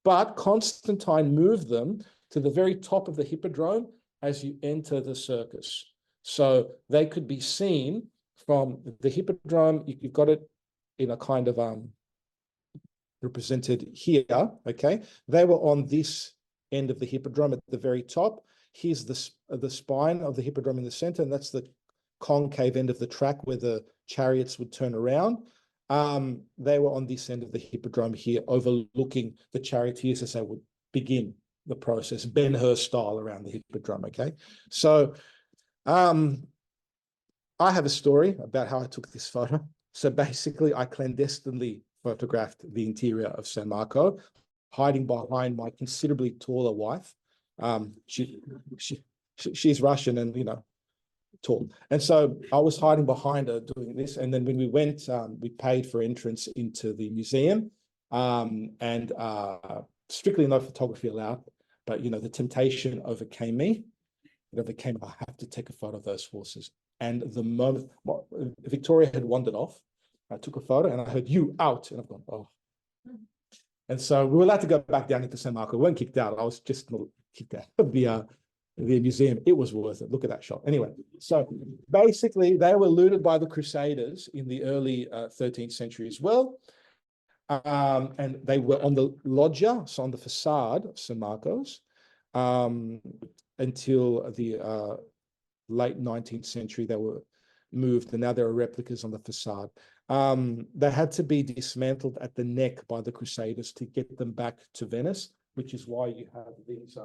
But Constantine moved them to the very top of the hippodrome as you enter the circus. So they could be seen from the hippodrome. You've got it in a kind of represented here, okay? They were on this end of the hippodrome at the very top. Here's the spine of the hippodrome in the center, and that's the concave end of the track where the chariots would turn around. They were on this end of the hippodrome here, overlooking the charioteers as they would begin the process, Ben-Hur style around the hippodrome, okay? So I have a story about how I took this photo. So basically, I clandestinely photographed the interior of San Marco, hiding behind my considerably taller wife. She's Russian and, you know, tall. And so I was hiding behind her doing this. And then when we went, we paid for entrance into the museum, and strictly no photography allowed. But, you know, the temptation overcame me. It overcame, I have to take a photo of those horses. And the moment Victoria had wandered off, I took a photo and I heard, "You out." And I've gone, oh. And so we were allowed to go back down into San Marco. We weren't kicked out. I was just kicked out of the museum. It was worth it. Look at that shot. Anyway, so basically they were looted by the Crusaders in the early 13th century as well. And they were on the loggia, so on the facade of San Marcos, until the late 19th century. They were moved, and now there are replicas on the facade. They had to be dismantled at the neck by the Crusaders to get them back to Venice, which is why you have these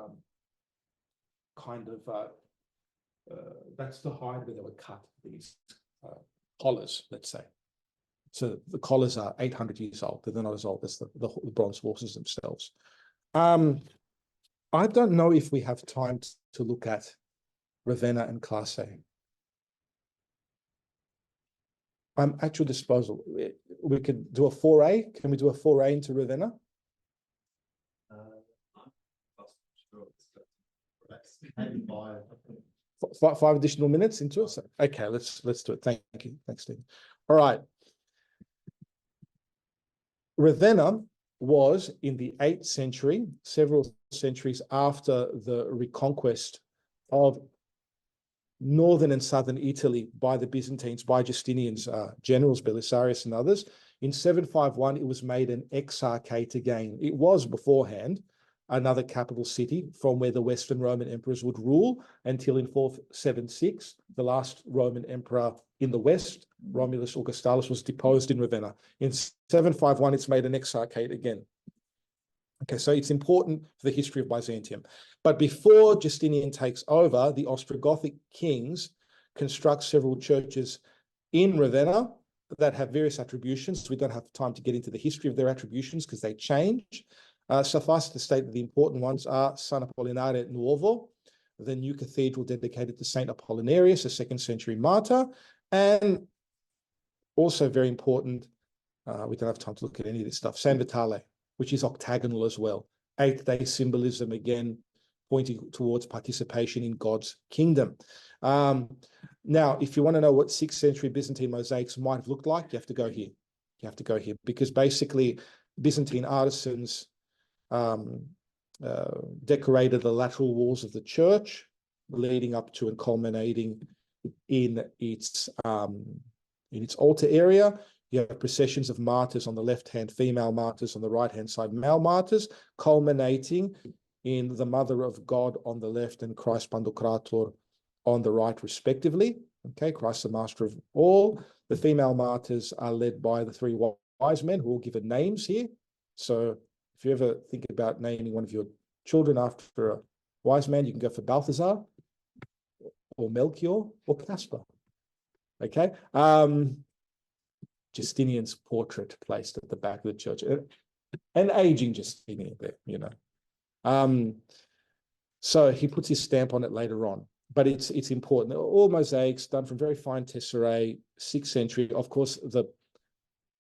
kind of, that's the hide where they were cut, these collars, let's say. So the collars are 800 years old. They're not as old as the bronze horses themselves. I don't know if we have time to look at Ravenna and Classe. I'm at your disposal. We could do a foray. Can we do a foray into Ravenna? Five additional minutes into it. So, okay, let's do it. Thank you. Thanks, Steve. All right. Ravenna was in the 8th century, several centuries after the reconquest of northern and southern Italy by the Byzantines, by Justinian's generals, Belisarius and others. In 751, it was made an exarchate again. It was beforehand another capital city from where the Western Roman emperors would rule until in 476, the last Roman emperor in the West, Romulus Augustulus, was deposed in Ravenna. In 751, it's made an exarchate again. Okay, so it's important for the history of Byzantium. But before Justinian takes over, the Ostrogothic kings construct several churches in Ravenna that have various attributions. We don't have time to get into the history of their attributions because they change. Suffice to state that the important ones are Sant'Apollinare Nuovo, the new cathedral dedicated to Saint Apollinarius, a 2nd century martyr, and also very important, we don't have time to look at any of this stuff, San Vitale, which is octagonal as well. 8th-day symbolism, again, pointing towards participation in God's kingdom. Now, if you want to know what 6th century Byzantine mosaics might have looked like, you have to go here. You have to go here because basically Byzantine artisans decorated the lateral walls of the church, leading up to and culminating in its altar area. You have processions of martyrs on the left-hand, female martyrs on the right-hand side, male martyrs, culminating in the Mother of God on the left and Christ Pantocrator on the right, respectively. Okay, Christ the Master of all. The female martyrs are led by the 3 wise men who are given names here. So if you ever think about naming one of your children after a wise man, you can go for Balthazar or Melchior or Caspar. Okay. Justinian's portrait placed at the back of the church, an aging Justinian there, you know. So he puts his stamp on it later on, but it's important. All mosaics done from very fine tesserae, 6th century. Of course, the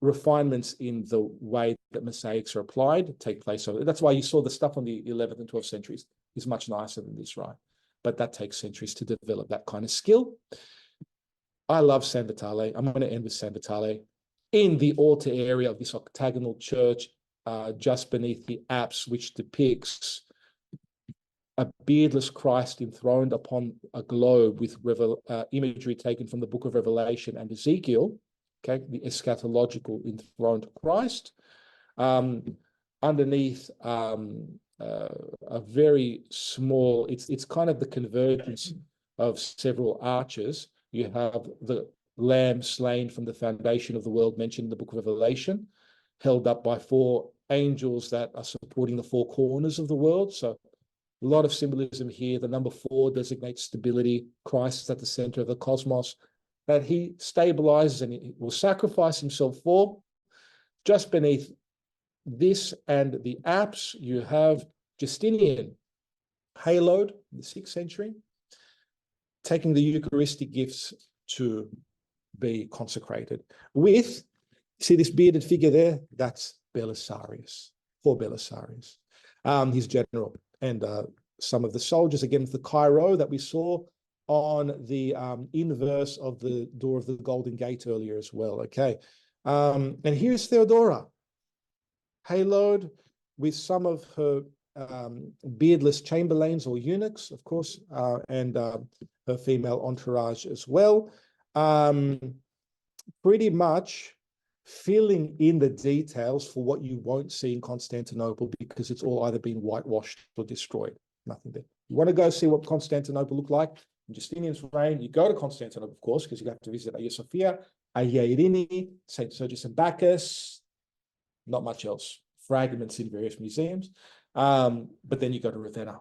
refinements in the way that mosaics are applied take place. So that's why you saw the stuff on the 11th and 12th centuries is much nicer than this, right? But that takes centuries to develop that kind of skill. I love San Vitale. I'm going to end with San Vitale. In the altar area of this octagonal church, just beneath the apse, which depicts a beardless Christ enthroned upon a globe with imagery taken from the book of Revelation and Ezekiel, okay, the eschatological enthroned Christ. Underneath a very small, it's kind of the convergence of several arches. You have the lamb slain from the foundation of the world mentioned in the book of Revelation, held up by 4 angels that are supporting the 4 corners of the world. So a lot of symbolism here. The number 4 designates stability. Christ is at the center of the cosmos, that he stabilizes and he will sacrifice himself for. Just beneath this and the apse, you have Justinian, haloed in the 6th century, taking the Eucharistic gifts to be consecrated. With, see this bearded figure there? That's Belisarius, for Belisarius, his general, and some of the soldiers, again, the Cairo that we saw on the inverse of the door of the Golden Gate earlier as well, okay? And here's Theodora, haloed with some of her beardless chamberlains or eunuchs, of course, and her female entourage as well. Pretty much filling in the details for what you won't see in Constantinople, because it's all either been whitewashed or destroyed. Nothing there. You want to go see what Constantinople looked like in Justinian's reign, you go to Constantinople, of course, because you have to visit Hagia Sophia, Hagia Irini, St. Sergius and Bacchus, not much else. Fragments in various museums. But then you go to Ravenna,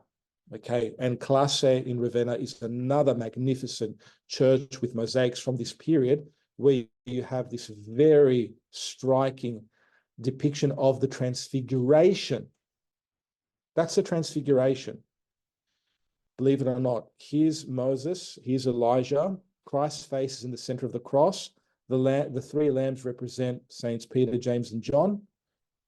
okay? And Classe in Ravenna is another magnificent church with mosaics from this period, where you have this very striking depiction of the Transfiguration. That's the Transfiguration. Believe it or not, here's Moses, here's Elijah, Christ's face is in the center of the cross. The 3 lambs represent Saints Peter, James, and John.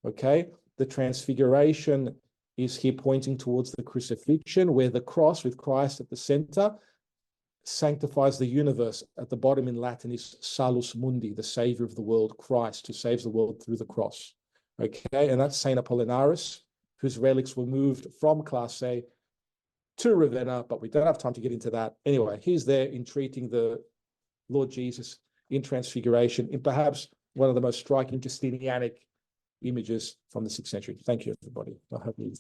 Okay, the Transfiguration is here pointing towards the crucifixion, where the cross with Christ at the center sanctifies the universe. At the bottom in Latin is Salus Mundi, the savior of the world, Christ, who saves the world through the cross. Okay, and that's Saint Apollinaris, whose relics were moved from Classe to Ravenna, but we don't have time to get into that. Anyway, he's there entreating the Lord Jesus in Transfiguration, in perhaps one of the most striking Justinianic images from the 6th century. Thank you, everybody. I hope you